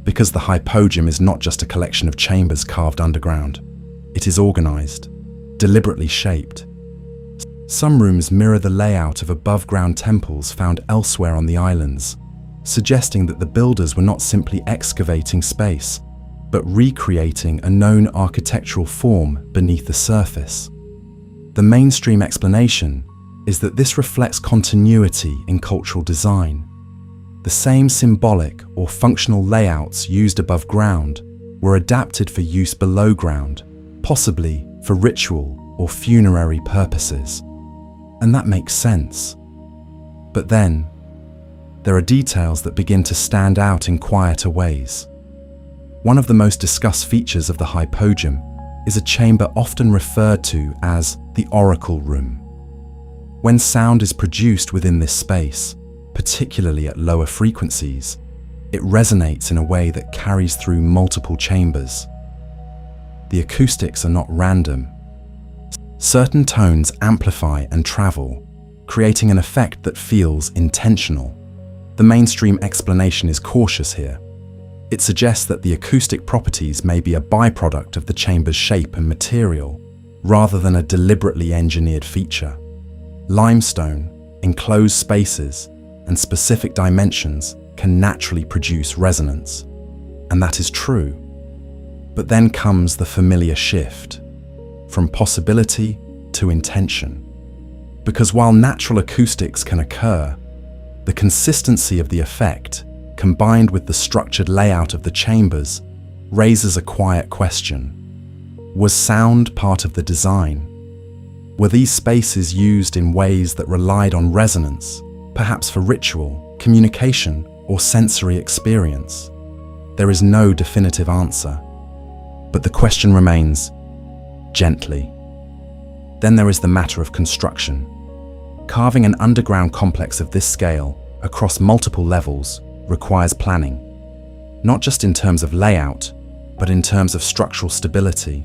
Because the hypogeum is not just a collection of chambers carved underground, it is organized, deliberately shaped. Some rooms mirror the layout of above-ground temples found elsewhere on the islands, suggesting that the builders were not simply excavating space, but recreating a known architectural form beneath the surface. The mainstream explanation is that this reflects continuity in cultural design. The same symbolic or functional layouts used above ground were adapted for use below ground, possibly for ritual or funerary purposes. And that makes sense. But then, there are details that begin to stand out in quieter ways. One of the most discussed features of the hypogeum is a chamber often referred to as the oracle room. When sound is produced within this space, particularly at lower frequencies, It resonates in a way that carries through multiple chambers. The acoustics are not random. Certain tones amplify and travel, creating an effect that feels intentional. The mainstream explanation is cautious here. It suggests that the acoustic properties may be a byproduct of the chamber's shape and material, rather than a deliberately engineered feature. Limestone, enclosed spaces, and specific dimensions can naturally produce resonance, and that is true. But then comes the familiar shift, from possibility to intention. Because while natural acoustics can occur, the consistency of the effect, combined with the structured layout of the chambers, raises a quiet question. Was sound part of the design? Were these spaces used in ways that relied on resonance, perhaps for ritual, communication, or sensory experience? There is no definitive answer, but the question remains gently. Then there is the matter of construction. Carving an underground complex of this scale across multiple levels requires planning, not just in terms of layout, but in terms of structural stability.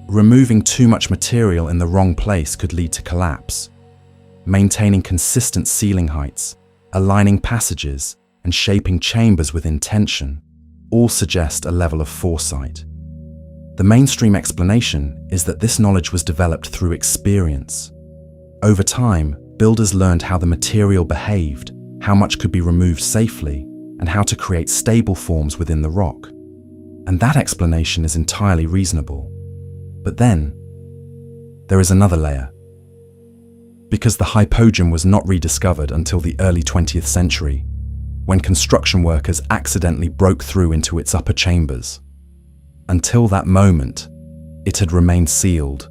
Removing too much material in the wrong place could lead to collapse. Maintaining consistent ceiling heights, aligning passages, and shaping chambers with intention all suggest a level of foresight. The mainstream explanation is that this knowledge was developed through experience. Over time, builders learned how the material behaved, how much could be removed safely, and how to create stable forms within the rock. And that explanation is entirely reasonable. But then, there is another layer. Because the hypogeum was not rediscovered until the early 20th century, when construction workers accidentally broke through into its upper chambers. Until that moment, it had remained sealed,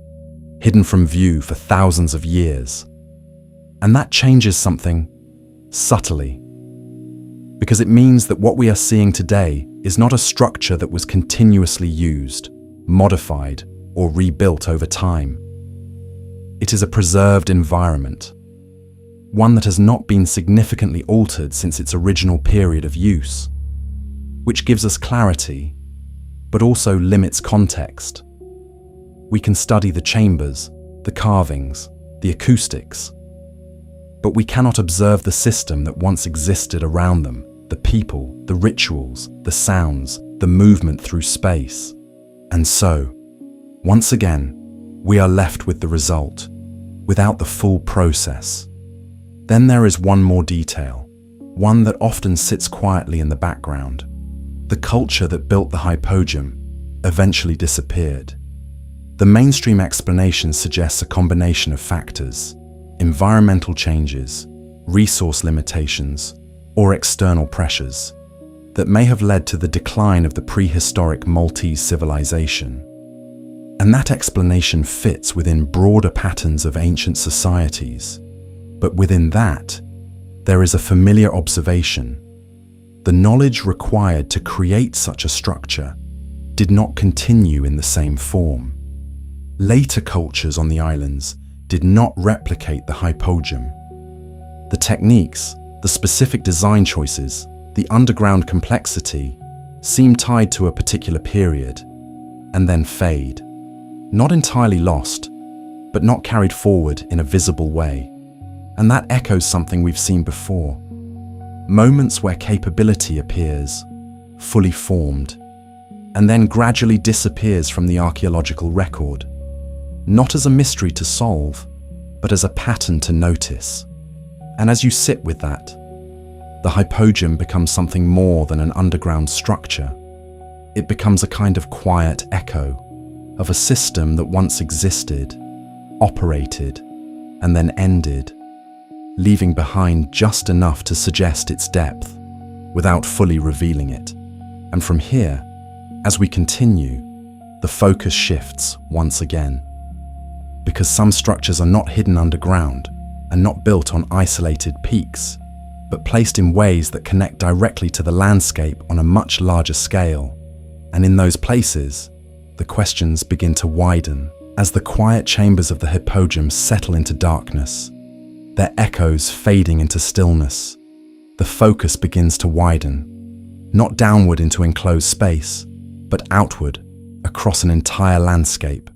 hidden from view for thousands of years. And that changes something subtly, because it means that what we are seeing today is not a structure that was continuously used, modified, or rebuilt over time. It is a preserved environment, one that has not been significantly altered since its original period of use, which gives us clarity, but also limits context. We can study the chambers, the carvings, the acoustics, but we cannot observe the system that once existed around them, the people, the rituals, the sounds, the movement through space. And so, once again, we are left with the result, without the full process. Then there is one more detail, one that often sits quietly in the background. The culture that built the hypogeum eventually disappeared. The mainstream explanation suggests a combination of factors: environmental changes, resource limitations, or external pressures that may have led to the decline of the prehistoric Maltese civilization. And that explanation fits within broader patterns of ancient societies. But within that, there is a familiar observation. The knowledge required to create such a structure did not continue in the same form. Later cultures on the islands did not replicate the hypogeum. The techniques, the specific design choices, the underground complexity seem tied to a particular period and then fade. Not entirely lost, but not carried forward in a visible way. And that echoes something we've seen before. Moments where capability appears, fully formed, and then gradually disappears from the archaeological record. Not as a mystery to solve, but as a pattern to notice. And as you sit with that, the hypogeum becomes something more than an underground structure. It becomes a kind of quiet echo of a system that once existed, operated, and then ended, leaving behind just enough to suggest its depth, without fully revealing it. And from here, as we continue, the focus shifts once again. Because some structures are not hidden underground and not built on isolated peaks, but placed in ways that connect directly to the landscape on a much larger scale. And in those places, the questions begin to widen as the quiet chambers of the hypogeum settle into darkness, their echoes fading into stillness. The focus begins to widen, not downward into enclosed space, but outward, across an entire landscape.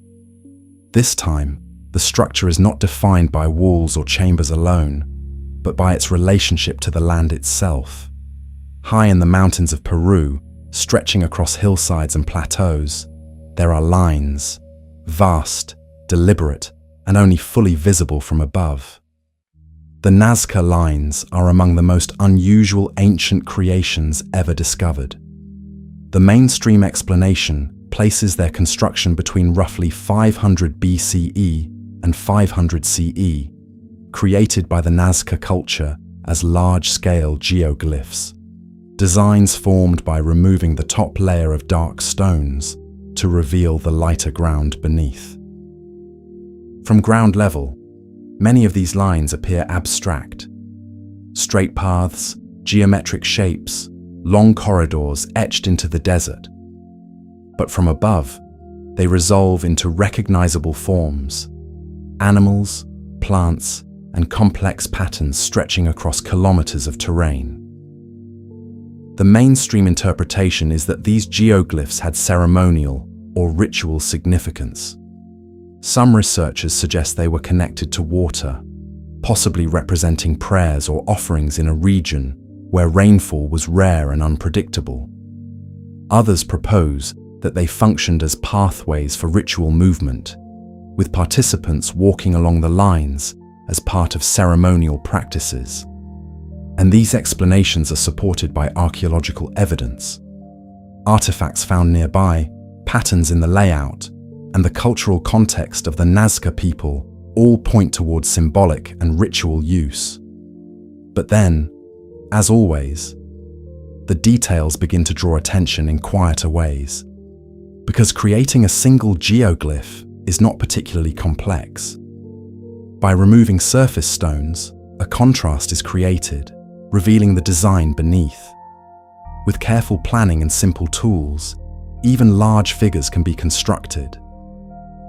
This time, the structure is not defined by walls or chambers alone, but by its relationship to the land itself. High in the mountains of Peru, stretching across hillsides and plateaus, there are lines, vast, deliberate, and only fully visible from above. The Nazca lines are among the most unusual ancient creations ever discovered. The mainstream explanation places their construction between roughly 500 BCE and 500 CE, created by the Nazca culture as large-scale geoglyphs, designs formed by removing the top layer of dark stones to reveal the lighter ground beneath. From ground level, many of these lines appear abstract. Straight paths, geometric shapes, long corridors etched into the desert. But from above, they resolve into recognizable forms: animals, plants, and complex patterns stretching across kilometers of terrain. The mainstream interpretation is that these geoglyphs had ceremonial or ritual significance. Some researchers suggest they were connected to water, possibly representing prayers or offerings in a region where rainfall was rare and unpredictable. Others propose that they functioned as pathways for ritual movement, with participants walking along the lines as part of ceremonial practices. And these explanations are supported by archaeological evidence. Artifacts found nearby, patterns in the layout, and the cultural context of the Nazca people all point towards symbolic and ritual use. But then, as always, the details begin to draw attention in quieter ways, because creating a single geoglyph is not particularly complex. By removing surface stones, a contrast is created, revealing the design beneath. With careful planning and simple tools, even large figures can be constructed.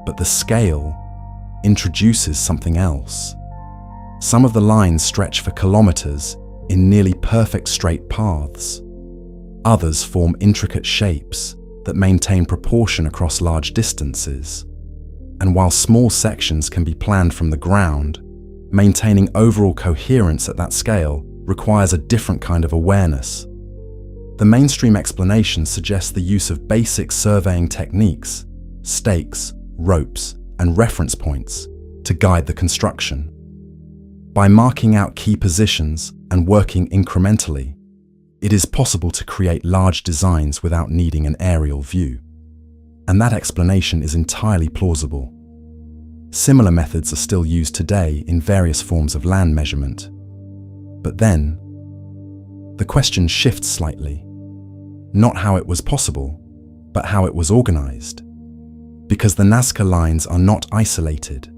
But the scale introduces something else. Some of the lines stretch for kilometers in nearly perfect straight paths. Others form intricate shapes that maintain proportion across large distances. And while small sections can be planned from the ground, maintaining overall coherence at that scale requires a different kind of awareness. The mainstream explanation suggests the use of basic surveying techniques, stakes, ropes, and reference points to guide the construction. By marking out key positions and working incrementally, it is possible to create large designs without needing an aerial view. And that explanation is entirely plausible. Similar methods are still used today in various forms of land measurement. But then, the question shifts slightly. Not how it was possible, but how it was organized. Because the Nazca lines are not isolated.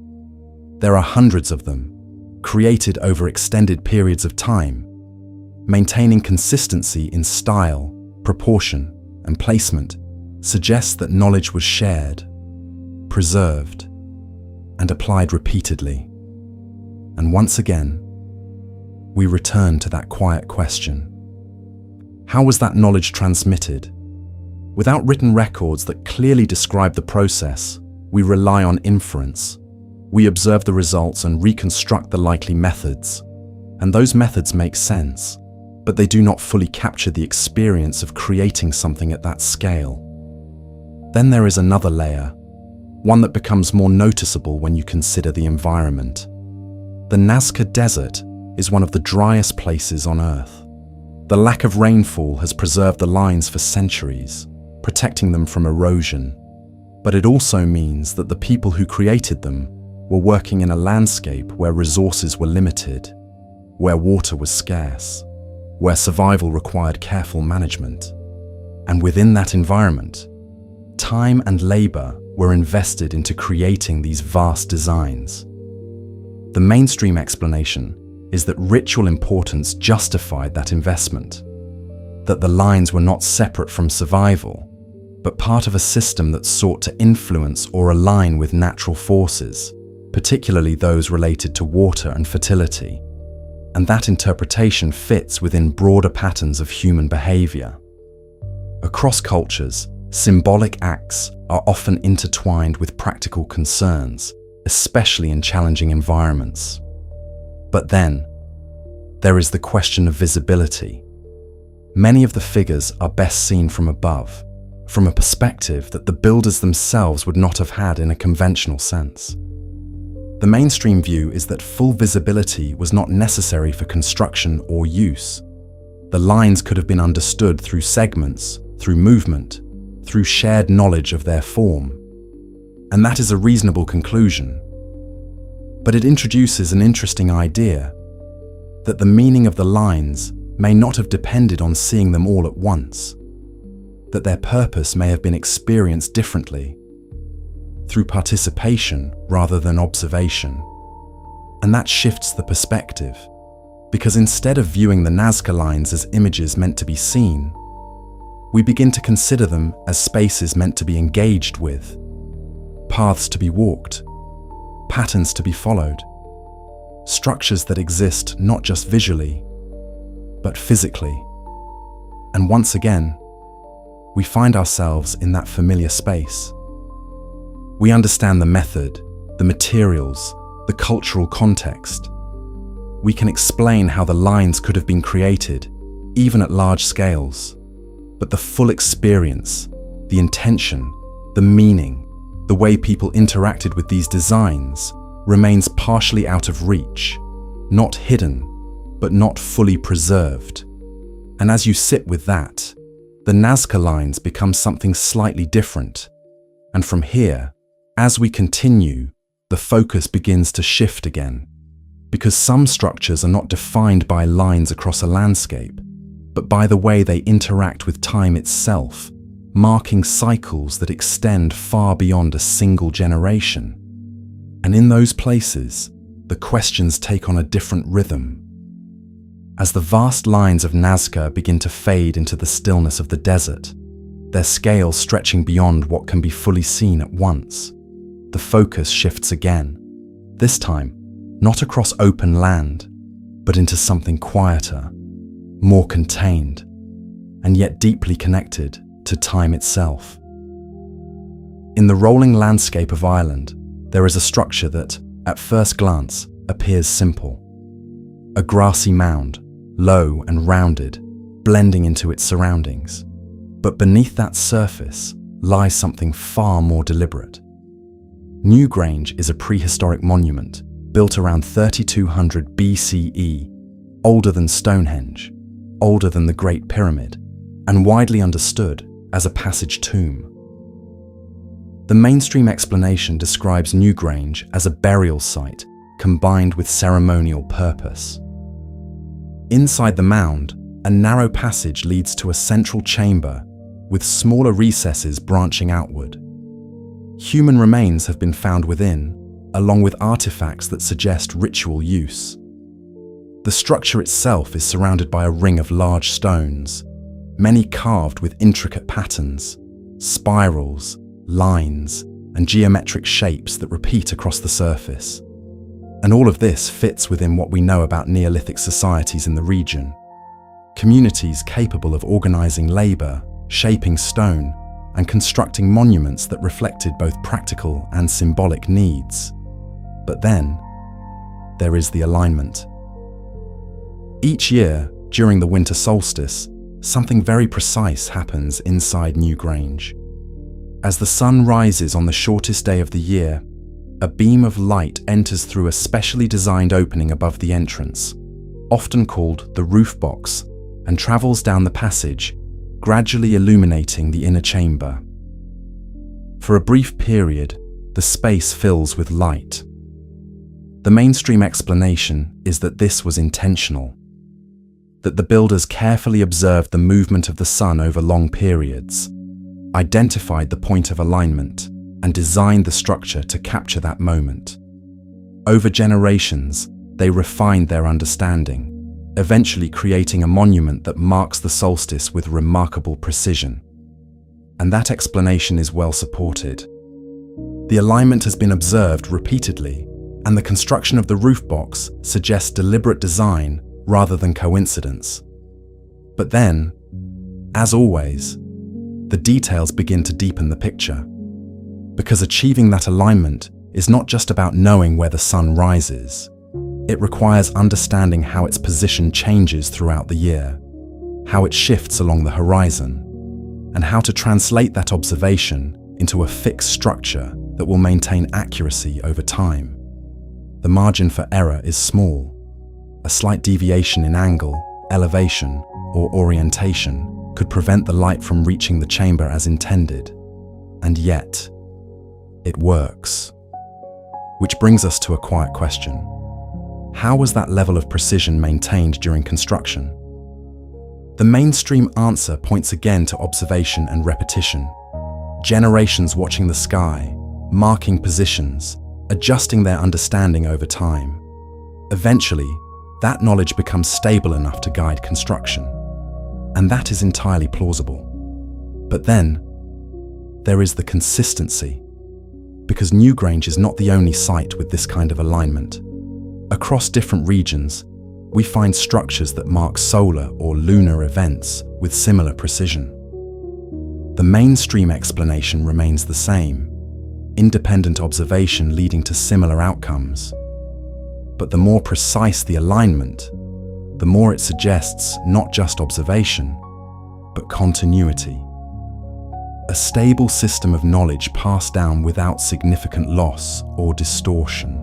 There are hundreds of them, created over extended periods of time. Maintaining consistency in style, proportion, and placement suggests that knowledge was shared, preserved, and applied repeatedly. And once again, we return to that quiet question. How was that knowledge transmitted? Without written records that clearly describe the process, we rely on inference. We observe the results and reconstruct the likely methods. And those methods make sense, but they do not fully capture the experience of creating something at that scale. Then there is another layer, one that becomes more noticeable when you consider the environment. The Nazca Desert is one of the driest places on Earth. The lack of rainfall has preserved the lines for centuries, protecting them from erosion. But it also means that the people who created them were working in a landscape where resources were limited, where water was scarce, where survival required careful management. And within that environment, time and labor were invested into creating these vast designs. The mainstream explanation is that ritual importance justified that investment, that the lines were not separate from survival, but part of a system that sought to influence or align with natural forces, particularly those related to water and fertility. And that interpretation fits within broader patterns of human behavior. Across cultures, symbolic acts are often intertwined with practical concerns, especially in challenging environments. But then, there is the question of visibility. Many of the figures are best seen from above, from a perspective that the builders themselves would not have had in a conventional sense. The mainstream view is that full visibility was not necessary for construction or use. The lines could have been understood through segments, through movement, through shared knowledge of their form. And that is a reasonable conclusion. But it introduces an interesting idea, that the meaning of the lines may not have depended on seeing them all at once, that their purpose may have been experienced differently, through participation rather than observation. And that shifts the perspective, because instead of viewing the Nazca lines as images meant to be seen, we begin to consider them as spaces meant to be engaged with, paths to be walked, patterns to be followed, structures that exist not just visually, but physically. And once again, we find ourselves in that familiar space. We understand the method, the materials, the cultural context. We can explain how the lines could have been created, even at large scales. But the full experience, the intention, the meaning, the way people interacted with these designs remains partially out of reach, not hidden, but not fully preserved. And as you sit with that, the Nazca lines become something slightly different. And from here, as we continue, the focus begins to shift again, because some structures are not defined by lines across a landscape, but by the way they interact with time itself, marking cycles that extend far beyond a single generation. And in those places, the questions take on a different rhythm. As the vast lines of Nazca begin to fade into the stillness of the desert, their scale stretching beyond what can be fully seen at once, the focus shifts again, this time not across open land, but into something quieter, more contained, and yet deeply connected to time itself. In the rolling landscape of Ireland, there is a structure that, at first glance, appears simple. A grassy mound, low and rounded, blending into its surroundings. But beneath that surface lies something far more deliberate. Newgrange is a prehistoric monument built around 3200 BCE, older than Stonehenge, older than the Great Pyramid, and widely understood as a passage tomb. The mainstream explanation describes Newgrange as a burial site combined with ceremonial purpose. Inside the mound, a narrow passage leads to a central chamber with smaller recesses branching outward. Human remains have been found within, along with artifacts that suggest ritual use. The structure itself is surrounded by a ring of large stones, many carved with intricate patterns, spirals, lines, and geometric shapes that repeat across the surface. And all of this fits within what we know about Neolithic societies in the region. Communities capable of organizing labor, shaping stone, and constructing monuments that reflected both practical and symbolic needs. But then, there is the alignment. Each year, during the winter solstice, something very precise happens inside Newgrange. As the sun rises on the shortest day of the year, a beam of light enters through a specially designed opening above the entrance, often called the roof box, and travels down the passage, gradually illuminating the inner chamber. For a brief period, the space fills with light. The mainstream explanation is that this was intentional, that the builders carefully observed the movement of the sun over long periods, identified the point of alignment, and designed the structure to capture that moment. Over generations, they refined their understanding, eventually creating a monument that marks the solstice with remarkable precision. And that explanation is well supported. The alignment has been observed repeatedly, and the construction of the roof box suggests deliberate design rather than coincidence. But then, as always, the details begin to deepen the picture. Because achieving that alignment is not just about knowing where the sun rises. It requires understanding how its position changes throughout the year, how it shifts along the horizon, and how to translate that observation into a fixed structure that will maintain accuracy over time. The margin for error is small. A slight deviation in angle, elevation, or orientation could prevent the light from reaching the chamber as intended. And yet, it works. Which brings us to a quiet question. How was that level of precision maintained during construction? The mainstream answer points again to observation and repetition. Generations watching the sky, marking positions, adjusting their understanding over time. Eventually, that knowledge becomes stable enough to guide construction. And that is entirely plausible. But then, there is the consistency. Because Newgrange is not the only site with this kind of alignment. Across different regions, we find structures that mark solar or lunar events with similar precision. The mainstream explanation remains the same, independent observation leading to similar outcomes. But the more precise the alignment, the more it suggests not just observation, but continuity. A stable system of knowledge passed down without significant loss or distortion.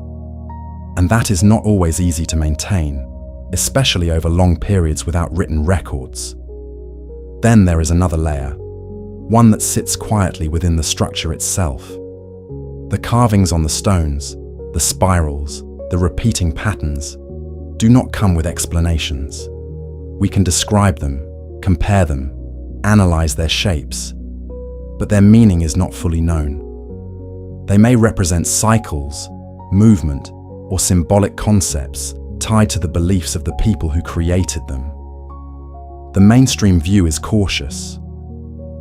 And that is not always easy to maintain, especially over long periods without written records. Then there is another layer, one that sits quietly within the structure itself. The carvings on the stones, the spirals, the repeating patterns, do not come with explanations. We can describe them, compare them, analyze their shapes, but their meaning is not fully known. They may represent cycles, movement, or symbolic concepts tied to the beliefs of the people who created them. The mainstream view is cautious.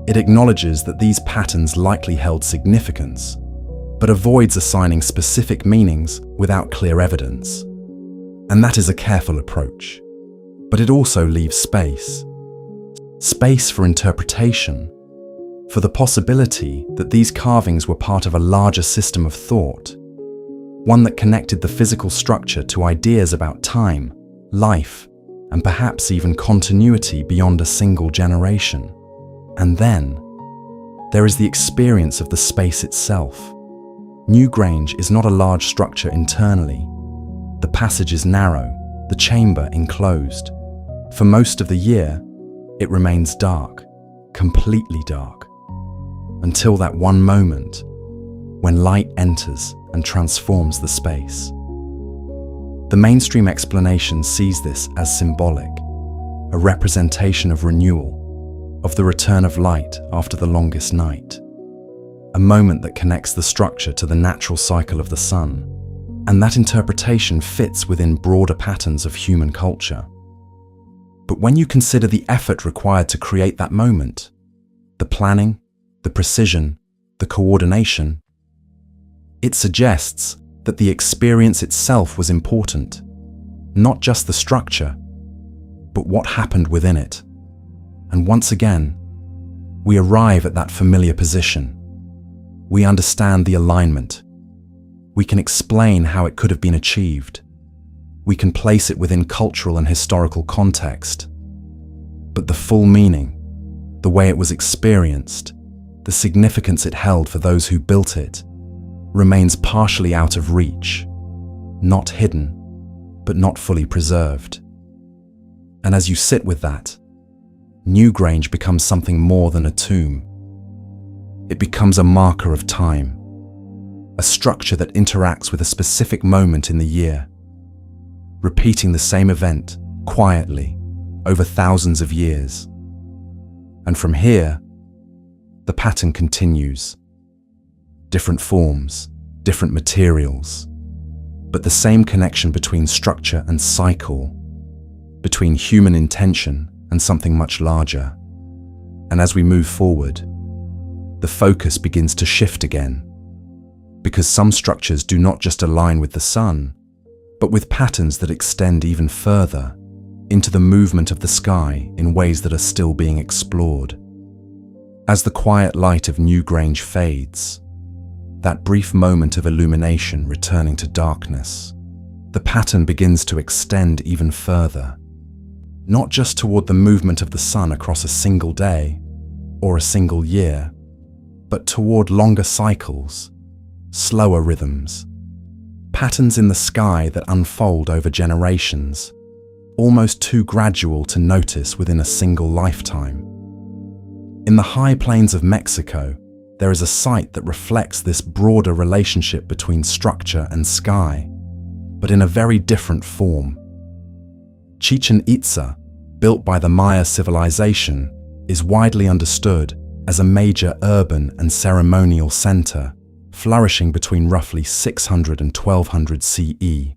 It acknowledges that these patterns likely held significance, but avoids assigning specific meanings without clear evidence. And that is a careful approach. But it also leaves space. Space for interpretation, for the possibility that these carvings were part of a larger system of thought, one that connected the physical structure to ideas about time, life, and perhaps even continuity beyond a single generation. And then, there is the experience of the space itself. Newgrange is not a large structure internally. The passage is narrow, the chamber enclosed. For most of the year, it remains dark, completely dark, until that one moment when light enters and transforms the space. The mainstream explanation sees this as symbolic, a representation of renewal, of the return of light after the longest night, a moment that connects the structure to the natural cycle of the sun, and that interpretation fits within broader patterns of human culture. But when you consider the effort required to create that moment, the planning, the precision, the coordination, it suggests that the experience itself was important, not just the structure, but what happened within it. And once again, we arrive at that familiar position. We understand the alignment. We can explain how it could have been achieved. We can place it within cultural and historical context. But the full meaning, the way it was experienced, the significance it held for those who built it, remains partially out of reach, not hidden, but not fully preserved. And as you sit with that, Newgrange becomes something more than a tomb. It becomes a marker of time, a structure that interacts with a specific moment in the year, repeating the same event quietly over thousands of years. And from here, the pattern continues. Different forms, different materials, but the same connection between structure and cycle, between human intention and something much larger. And as we move forward, the focus begins to shift again, because some structures do not just align with the sun, but with patterns that extend even further into the movement of the sky in ways that are still being explored. As the quiet light of Newgrange fades, that brief moment of illumination returning to darkness, the pattern begins to extend even further, not just toward the movement of the sun across a single day or a single year, but toward longer cycles, slower rhythms, patterns in the sky that unfold over generations, almost too gradual to notice within a single lifetime. In the high plains of Mexico, there is a site that reflects this broader relationship between structure and sky, but in a very different form. Chichen Itza, built by the Maya civilization, is widely understood as a major urban and ceremonial center, flourishing between roughly 600 and 1200 CE.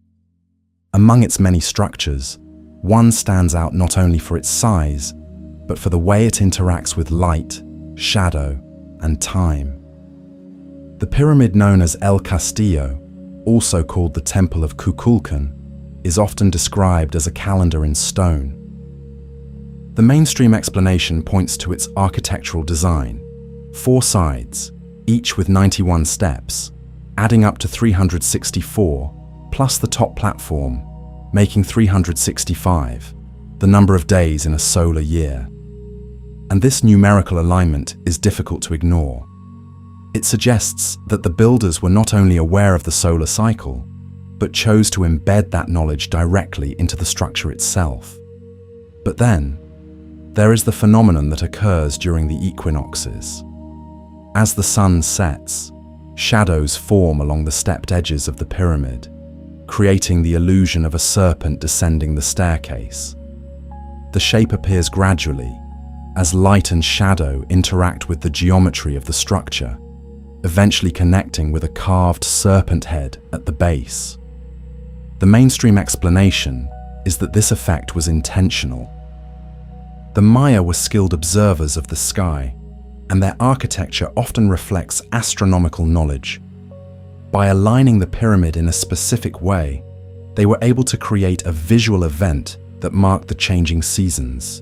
Among its many structures, one stands out not only for its size, but for the way it interacts with light, shadow, and time. The pyramid known as El Castillo, also called the Temple of Kukulkan, is often described as a calendar in stone. The mainstream explanation points to its architectural design: 4 sides, each with 91 steps, adding up to 364, plus the top platform, making 365, the number of days in a solar year. And this numerical alignment is difficult to ignore. It suggests that the builders were not only aware of the solar cycle, but chose to embed that knowledge directly into the structure itself. But then, there is the phenomenon that occurs during the equinoxes. As the sun sets, shadows form along the stepped edges of the pyramid, creating the illusion of a serpent descending the staircase. The shape appears gradually, as light and shadow interact with the geometry of the structure, eventually connecting with a carved serpent head at the base. The mainstream explanation is that this effect was intentional. The Maya were skilled observers of the sky, and their architecture often reflects astronomical knowledge. By aligning the pyramid in a specific way, they were able to create a visual event that marked the changing seasons.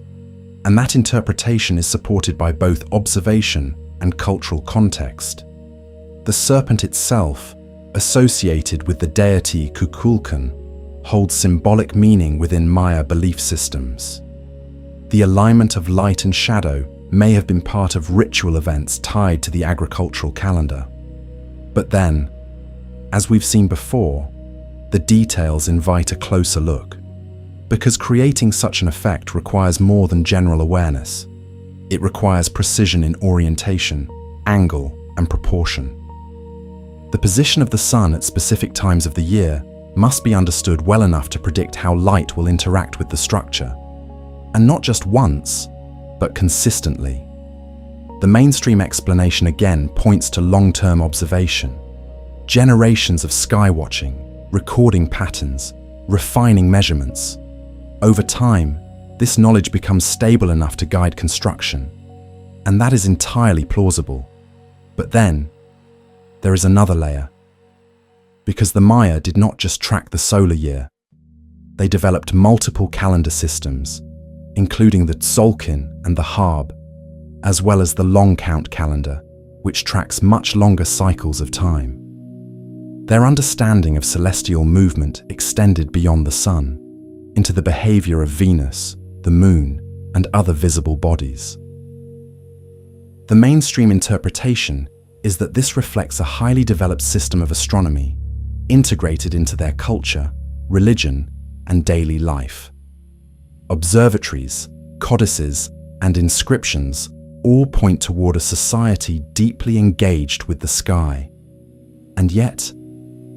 And that interpretation is supported by both observation and cultural context. The serpent itself, associated with the deity Kukulkan, holds symbolic meaning within Maya belief systems. The alignment of light and shadow may have been part of ritual events tied to the agricultural calendar. But then, as we've seen before, the details invite a closer look. Because creating such an effect requires more than general awareness. It requires precision in orientation, angle, and proportion. The position of the sun at specific times of the year must be understood well enough to predict how light will interact with the structure. And not just once, but consistently. The mainstream explanation again points to long-term observation. Generations of sky watching, recording patterns, refining measurements. Over time, this knowledge becomes stable enough to guide construction, and that is entirely plausible. But then, there is another layer. Because the Maya did not just track the solar year, they developed multiple calendar systems, including the Tzolk'in and the Harb, as well as the long count calendar, which tracks much longer cycles of time. Their understanding of celestial movement extended beyond the sun, into the behavior of Venus, the moon, and other visible bodies. The mainstream interpretation is that this reflects a highly developed system of astronomy, integrated into their culture, religion, and daily life. Observatories, codices, and inscriptions all point toward a society deeply engaged with the sky. And yet,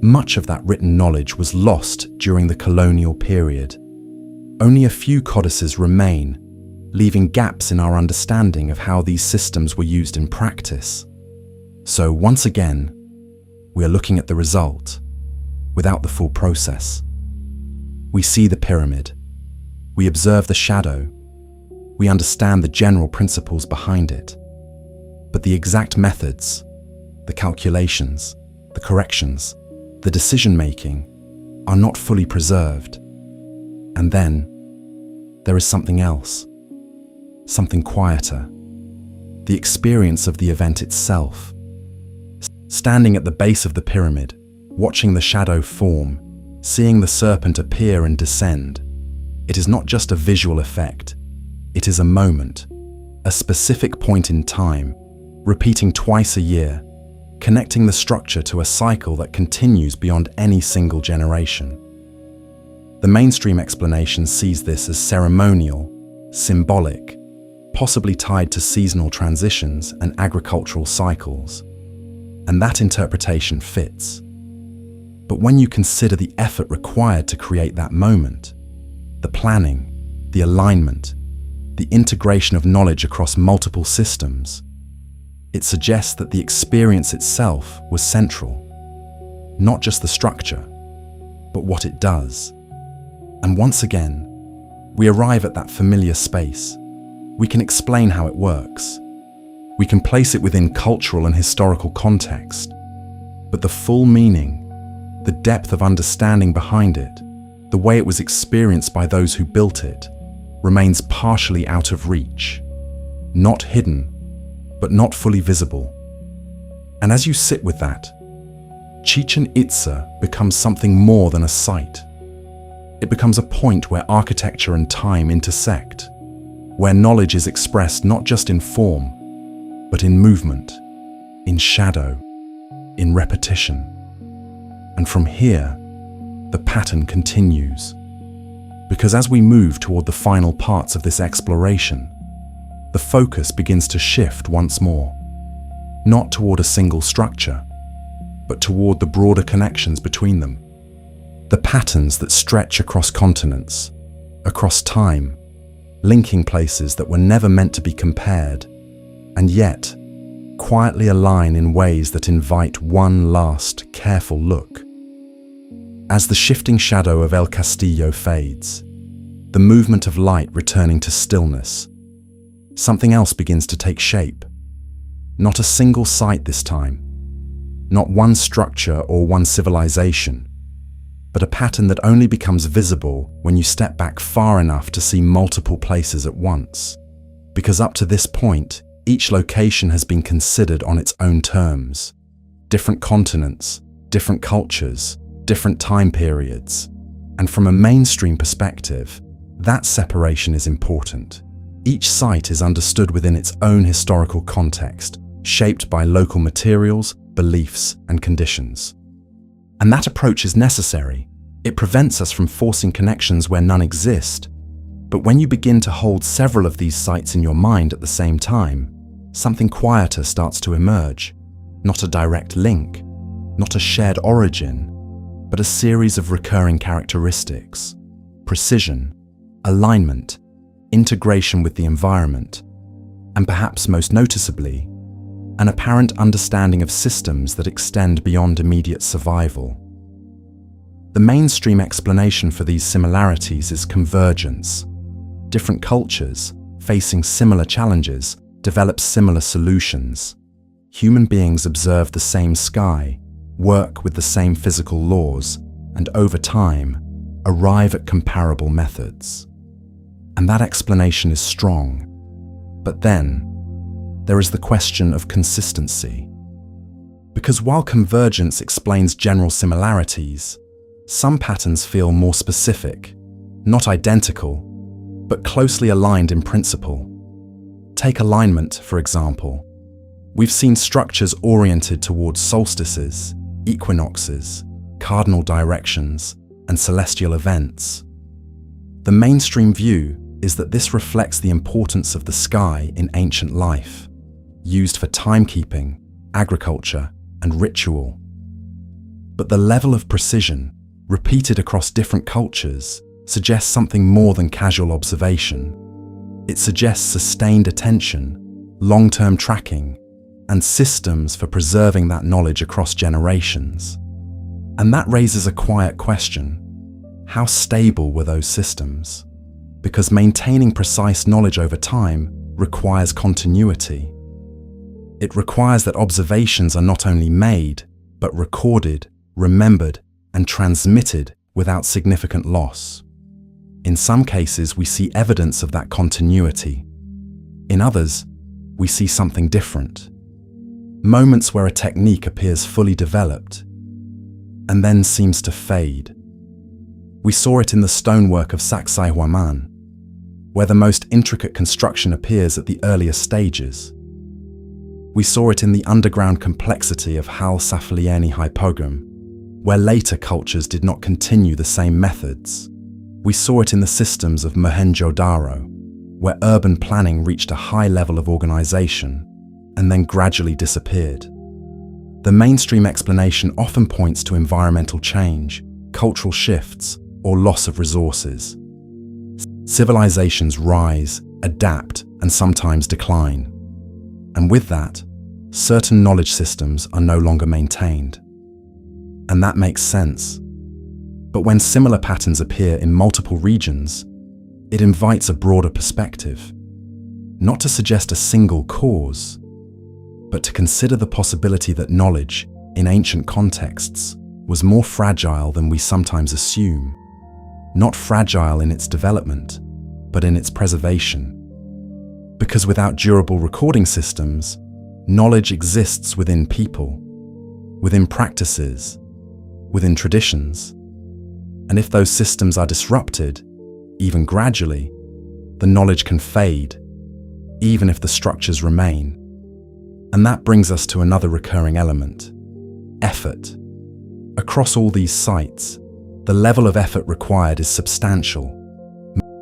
much of that written knowledge was lost during the colonial period. Only a few codices remain, leaving gaps in our understanding of how these systems were used in practice. So once again, we are looking at the result, without the full process. We see the pyramid, we observe the shadow, we understand the general principles behind it. But the exact methods, the calculations, the corrections, the decision-making are not fully preserved. And then, there is something else, something quieter, the experience of the event itself. Standing at the base of the pyramid, watching the shadow form, seeing the serpent appear and descend, it is not just a visual effect, it is a moment, a specific point in time, repeating twice a year, connecting the structure to a cycle that continues beyond any single generation. The mainstream explanation sees this as ceremonial, symbolic, possibly tied to seasonal transitions and agricultural cycles, and that interpretation fits. But when you consider the effort required to create that moment, the planning, the alignment, the integration of knowledge across multiple systems, it suggests that the experience itself was central, not just the structure, but what it does. And once again, we arrive at that familiar space. We can explain how it works. We can place it within cultural and historical context, but the full meaning, the depth of understanding behind it, the way it was experienced by those who built it, remains partially out of reach, not hidden, but not fully visible. And as you sit with that, Chichen Itza becomes something more than a site. It becomes a point where architecture and time intersect, where knowledge is expressed not just in form, but in movement, in shadow, in repetition. And from here, the pattern continues. Because as we move toward the final parts of this exploration, the focus begins to shift once more, not toward a single structure, but toward the broader connections between them. The patterns that stretch across continents, across time, linking places that were never meant to be compared, and yet quietly align in ways that invite one last careful look. As the shifting shadow of El Castillo fades, the movement of light returning to stillness, something else begins to take shape. Not a single site this time, not one structure or one civilization, but a pattern that only becomes visible when you step back far enough to see multiple places at once. Because up to this point, each location has been considered on its own terms. Different continents, different cultures, different time periods. And from a mainstream perspective, that separation is important. Each site is understood within its own historical context, shaped by local materials, beliefs, and conditions. And that approach is necessary. It prevents us from forcing connections where none exist. But when you begin to hold several of these sites in your mind at the same time, something quieter starts to emerge. Not a direct link, not a shared origin, but a series of recurring characteristics: precision, alignment, integration with the environment, and perhaps most noticeably, an apparent understanding of systems that extend beyond immediate survival. The mainstream explanation for these similarities is convergence. Different cultures, facing similar challenges, develop similar solutions. Human beings observe the same sky, work with the same physical laws, and over time, arrive at comparable methods. And that explanation is strong. But then, there is the question of consistency. Because while convergence explains general similarities, some patterns feel more specific, not identical, but closely aligned in principle. Take alignment, for example. We've seen structures oriented towards solstices, equinoxes, cardinal directions, and celestial events. The mainstream view is that this reflects the importance of the sky in ancient life, used for timekeeping, agriculture, and ritual. But the level of precision, repeated across different cultures, suggests something more than casual observation. It suggests sustained attention, long-term tracking, and systems for preserving that knowledge across generations. And that raises a quiet question: how stable were those systems? Because maintaining precise knowledge over time requires continuity. It requires that observations are not only made, but recorded, remembered, and transmitted without significant loss. In some cases, we see evidence of that continuity. In others, we see something different. Moments where a technique appears fully developed and then seems to fade. We saw it in the stonework of Sacsayhuaman, where the most intricate construction appears at the earliest stages. We saw it in the underground complexity of Hal Saflieni Hypogam, where later cultures did not continue the same methods. We saw it in the systems of Mohenjo-Daro, where urban planning reached a high level of organization and then gradually disappeared. The mainstream explanation often points to environmental change, cultural shifts, or loss of resources. Civilizations rise, adapt, and sometimes decline. And with that, certain knowledge systems are no longer maintained. And that makes sense. But when similar patterns appear in multiple regions, it invites a broader perspective, not to suggest a single cause, but to consider the possibility that knowledge, in ancient contexts, was more fragile than we sometimes assume. Not fragile in its development, but in its preservation. Because without durable recording systems, knowledge exists within people, within practices, within traditions. And if those systems are disrupted, even gradually, the knowledge can fade, even if the structures remain. And that brings us to another recurring element: effort. Across all these sites, the level of effort required is substantial.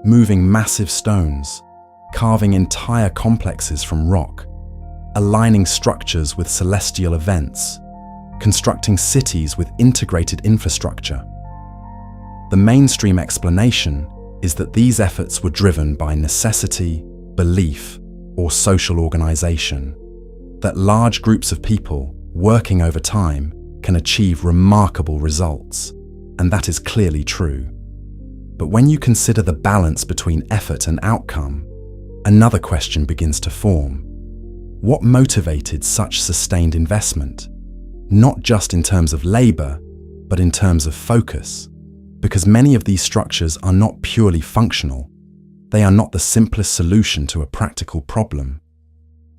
Moving massive stones, carving entire complexes from rock, aligning structures with celestial events, constructing cities with integrated infrastructure. The mainstream explanation is that these efforts were driven by necessity, belief, or social organization, that large groups of people, working over time, can achieve remarkable results, and that is clearly true. But when you consider the balance between effort and outcome, another question begins to form. What motivated such sustained investment? Not just in terms of labor, but in terms of focus. Because many of these structures are not purely functional. They are not the simplest solution to a practical problem.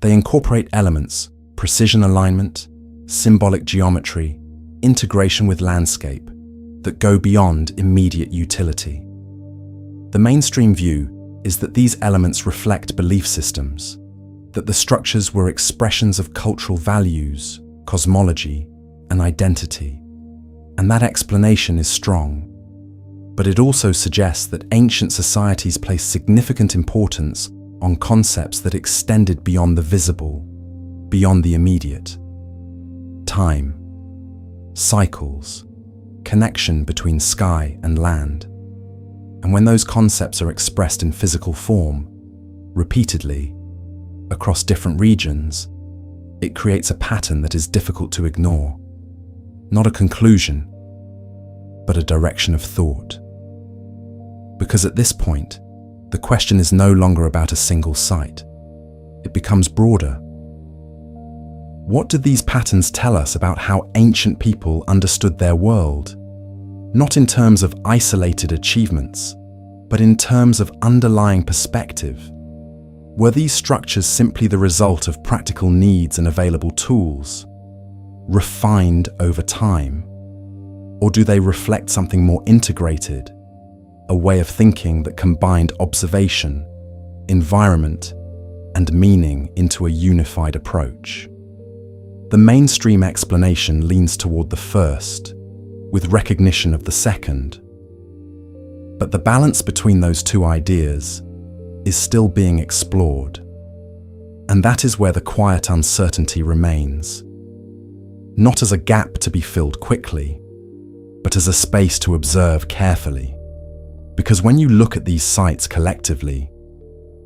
They incorporate elements, precision alignment, symbolic geometry, integration with landscape, that go beyond immediate utility. The mainstream view is that these elements reflect belief systems, that the structures were expressions of cultural values, cosmology, and identity. And that explanation is strong. But it also suggests that ancient societies placed significant importance on concepts that extended beyond the visible, beyond the immediate. Time, cycles, connection between sky and land. And when those concepts are expressed in physical form, repeatedly, across different regions, it creates a pattern that is difficult to ignore. Not a conclusion, but a direction of thought. Because at this point, the question is no longer about a single site. It becomes broader. What do these patterns tell us about how ancient people understood their world? Not in terms of isolated achievements, but in terms of underlying perspective. Were these structures simply the result of practical needs and available tools, refined over time? Or do they reflect something more integrated, a way of thinking that combined observation, environment, and meaning into a unified approach? The mainstream explanation leans toward the first, with recognition of the second. But the balance between those two ideas is still being explored. And that is where the quiet uncertainty remains. Not as a gap to be filled quickly, but as a space to observe carefully. Because when you look at these sites collectively,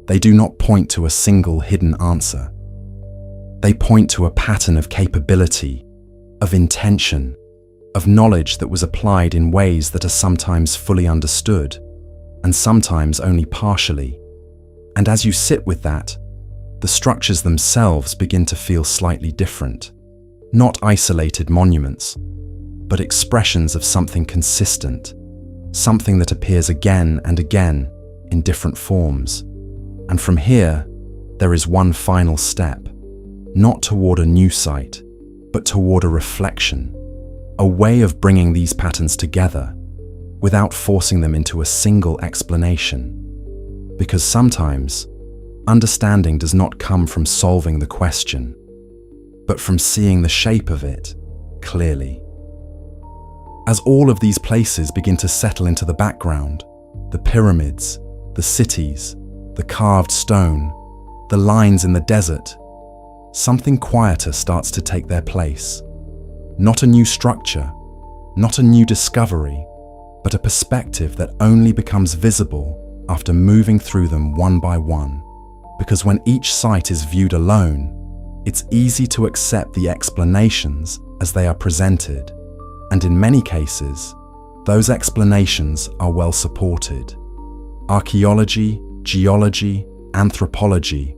they do not point to a single hidden answer. They point to a pattern of capability, of intention, of knowledge that was applied in ways that are sometimes fully understood, and sometimes only partially. And as you sit with that, the structures themselves begin to feel slightly different. Not isolated monuments, but expressions of something consistent, something that appears again and again in different forms. And from here, there is one final step, not toward a new site, but toward a reflection, a way of bringing these patterns together without forcing them into a single explanation. Because sometimes, understanding does not come from solving the question, but from seeing the shape of it clearly. As all of these places begin to settle into the background, the pyramids, the cities, the carved stone, the lines in the desert, something quieter starts to take their place. Not a new structure, not a new discovery, but a perspective that only becomes visible after moving through them one by one. Because when each site is viewed alone, it's easy to accept the explanations as they are presented, and in many cases, those explanations are well supported. Archaeology, geology, anthropology,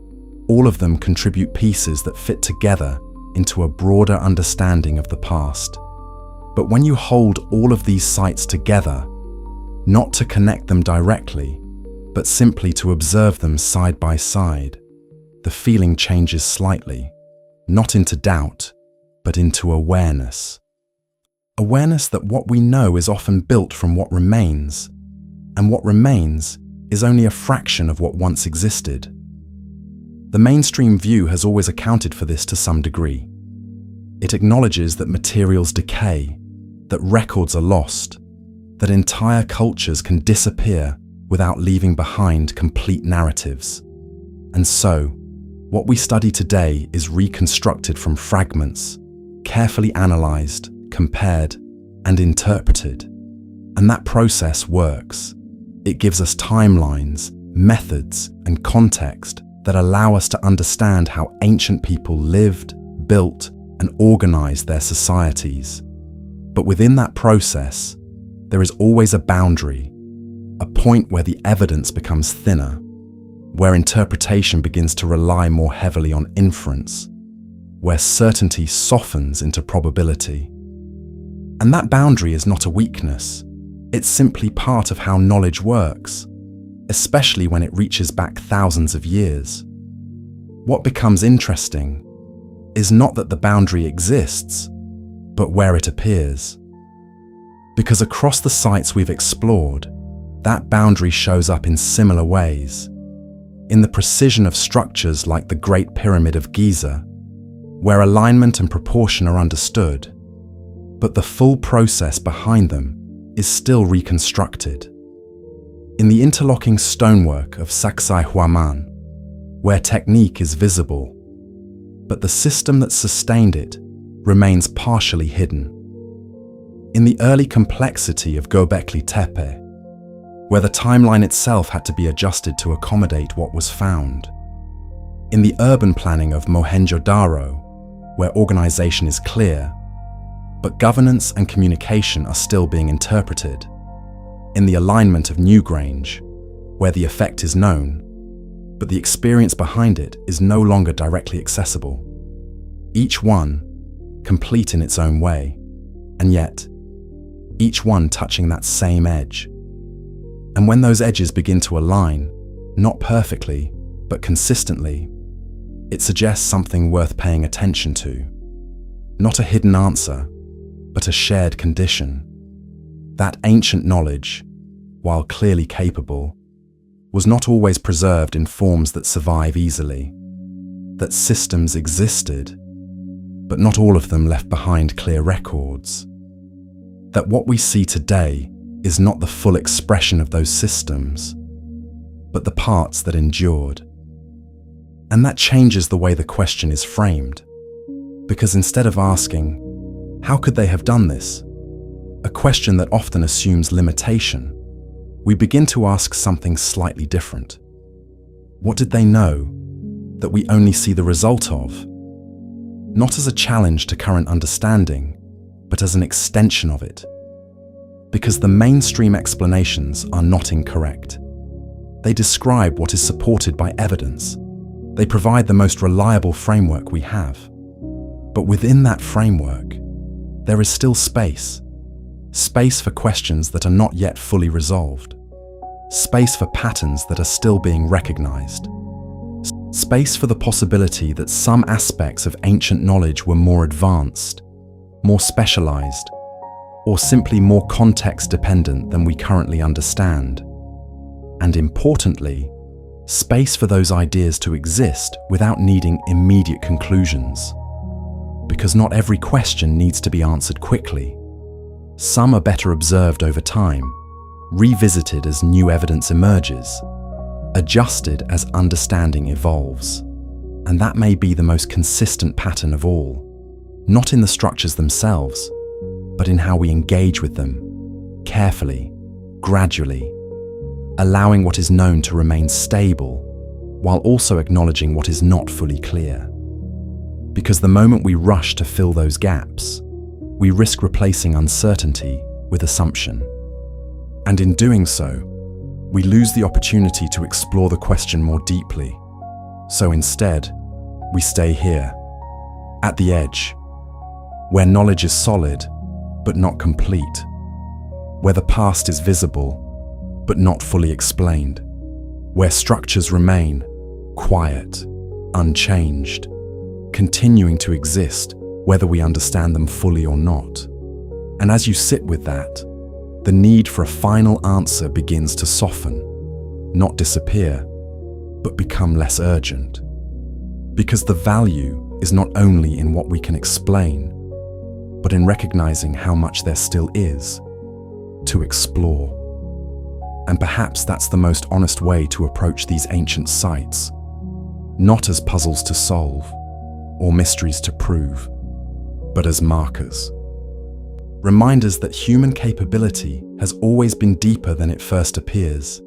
all of them contribute pieces that fit together into a broader understanding of the past. But when you hold all of these sites together, not to connect them directly, but simply to observe them side by side, the feeling changes slightly, not into doubt, but into awareness. Awareness that what we know is often built from what remains, and what remains is only a fraction of what once existed. The mainstream view has always accounted for this to some degree. It acknowledges that materials decay, that records are lost, that entire cultures can disappear without leaving behind complete narratives. And so, what we study today is reconstructed from fragments, carefully analyzed, compared, and interpreted. And that process works. It gives us timelines, methods, and context that allow us to understand how ancient people lived, built, and organized their societies. But within that process, there is always a boundary, a point where the evidence becomes thinner, where interpretation begins to rely more heavily on inference, where certainty softens into probability. And that boundary is not a weakness. It's simply part of how knowledge works, especially when it reaches back thousands of years. What becomes interesting is not that the boundary exists, but where it appears. Because across the sites we've explored, that boundary shows up in similar ways. In the precision of structures like the Great Pyramid of Giza, where alignment and proportion are understood, but the full process behind them is still reconstructed. In the interlocking stonework of Sacsayhuaman, where technique is visible, but the system that sustained it remains partially hidden. In the early complexity of Göbekli Tepe, where the timeline itself had to be adjusted to accommodate what was found. In the urban planning of Mohenjo-Daro, where organization is clear, but governance and communication are still being interpreted. In the alignment of Newgrange, where the effect is known, but the experience behind it is no longer directly accessible. Each one complete in its own way, and yet each one touching that same edge. And when those edges begin to align, not perfectly, but consistently, it suggests something worth paying attention to. Not a hidden answer, but a shared condition. That ancient knowledge, while clearly capable, was not always preserved in forms that survive easily. That systems existed, but not all of them left behind clear records. That what we see today is not the full expression of those systems, but the parts that endured. And that changes the way the question is framed, because instead of asking, how could they have done this? A question that often assumes limitation, we begin to ask something slightly different. What did they know that we only see the result of? Not as a challenge to current understanding, but as an extension of it. Because the mainstream explanations are not incorrect. They describe what is supported by evidence. They provide the most reliable framework we have. But within that framework, there is still space. Space for questions that are not yet fully resolved. Space for patterns that are still being recognized. Space for the possibility that some aspects of ancient knowledge were more advanced, more specialized, or simply more context-dependent than we currently understand. And importantly, space for those ideas to exist without needing immediate conclusions. Because not every question needs to be answered quickly. Some are better observed over time, revisited as new evidence emerges, adjusted as understanding evolves. And that may be the most consistent pattern of all, not in the structures themselves, but in how we engage with them, carefully, gradually, allowing what is known to remain stable, while also acknowledging what is not fully clear. Because the moment we rush to fill those gaps, we risk replacing uncertainty with assumption. And in doing so, we lose the opportunity to explore the question more deeply. So instead, we stay here, at the edge, where knowledge is solid, but not complete, where the past is visible, but not fully explained, where structures remain quiet, unchanged, continuing to exist whether we understand them fully or not. And as you sit with that, the need for a final answer begins to soften, not disappear, but become less urgent. Because the value is not only in what we can explain, but in recognizing how much there still is to explore. And perhaps that's the most honest way to approach these ancient sites, not as puzzles to solve or mysteries to prove, but as markers. Reminders that human capability has always been deeper than it first appears,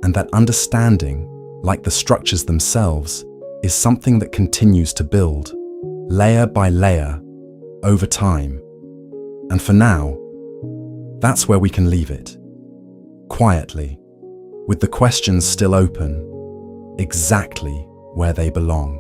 and that understanding, like the structures themselves, is something that continues to build, layer by layer, over time. And for now, that's where we can leave it. Quietly, with the questions still open, exactly where they belong.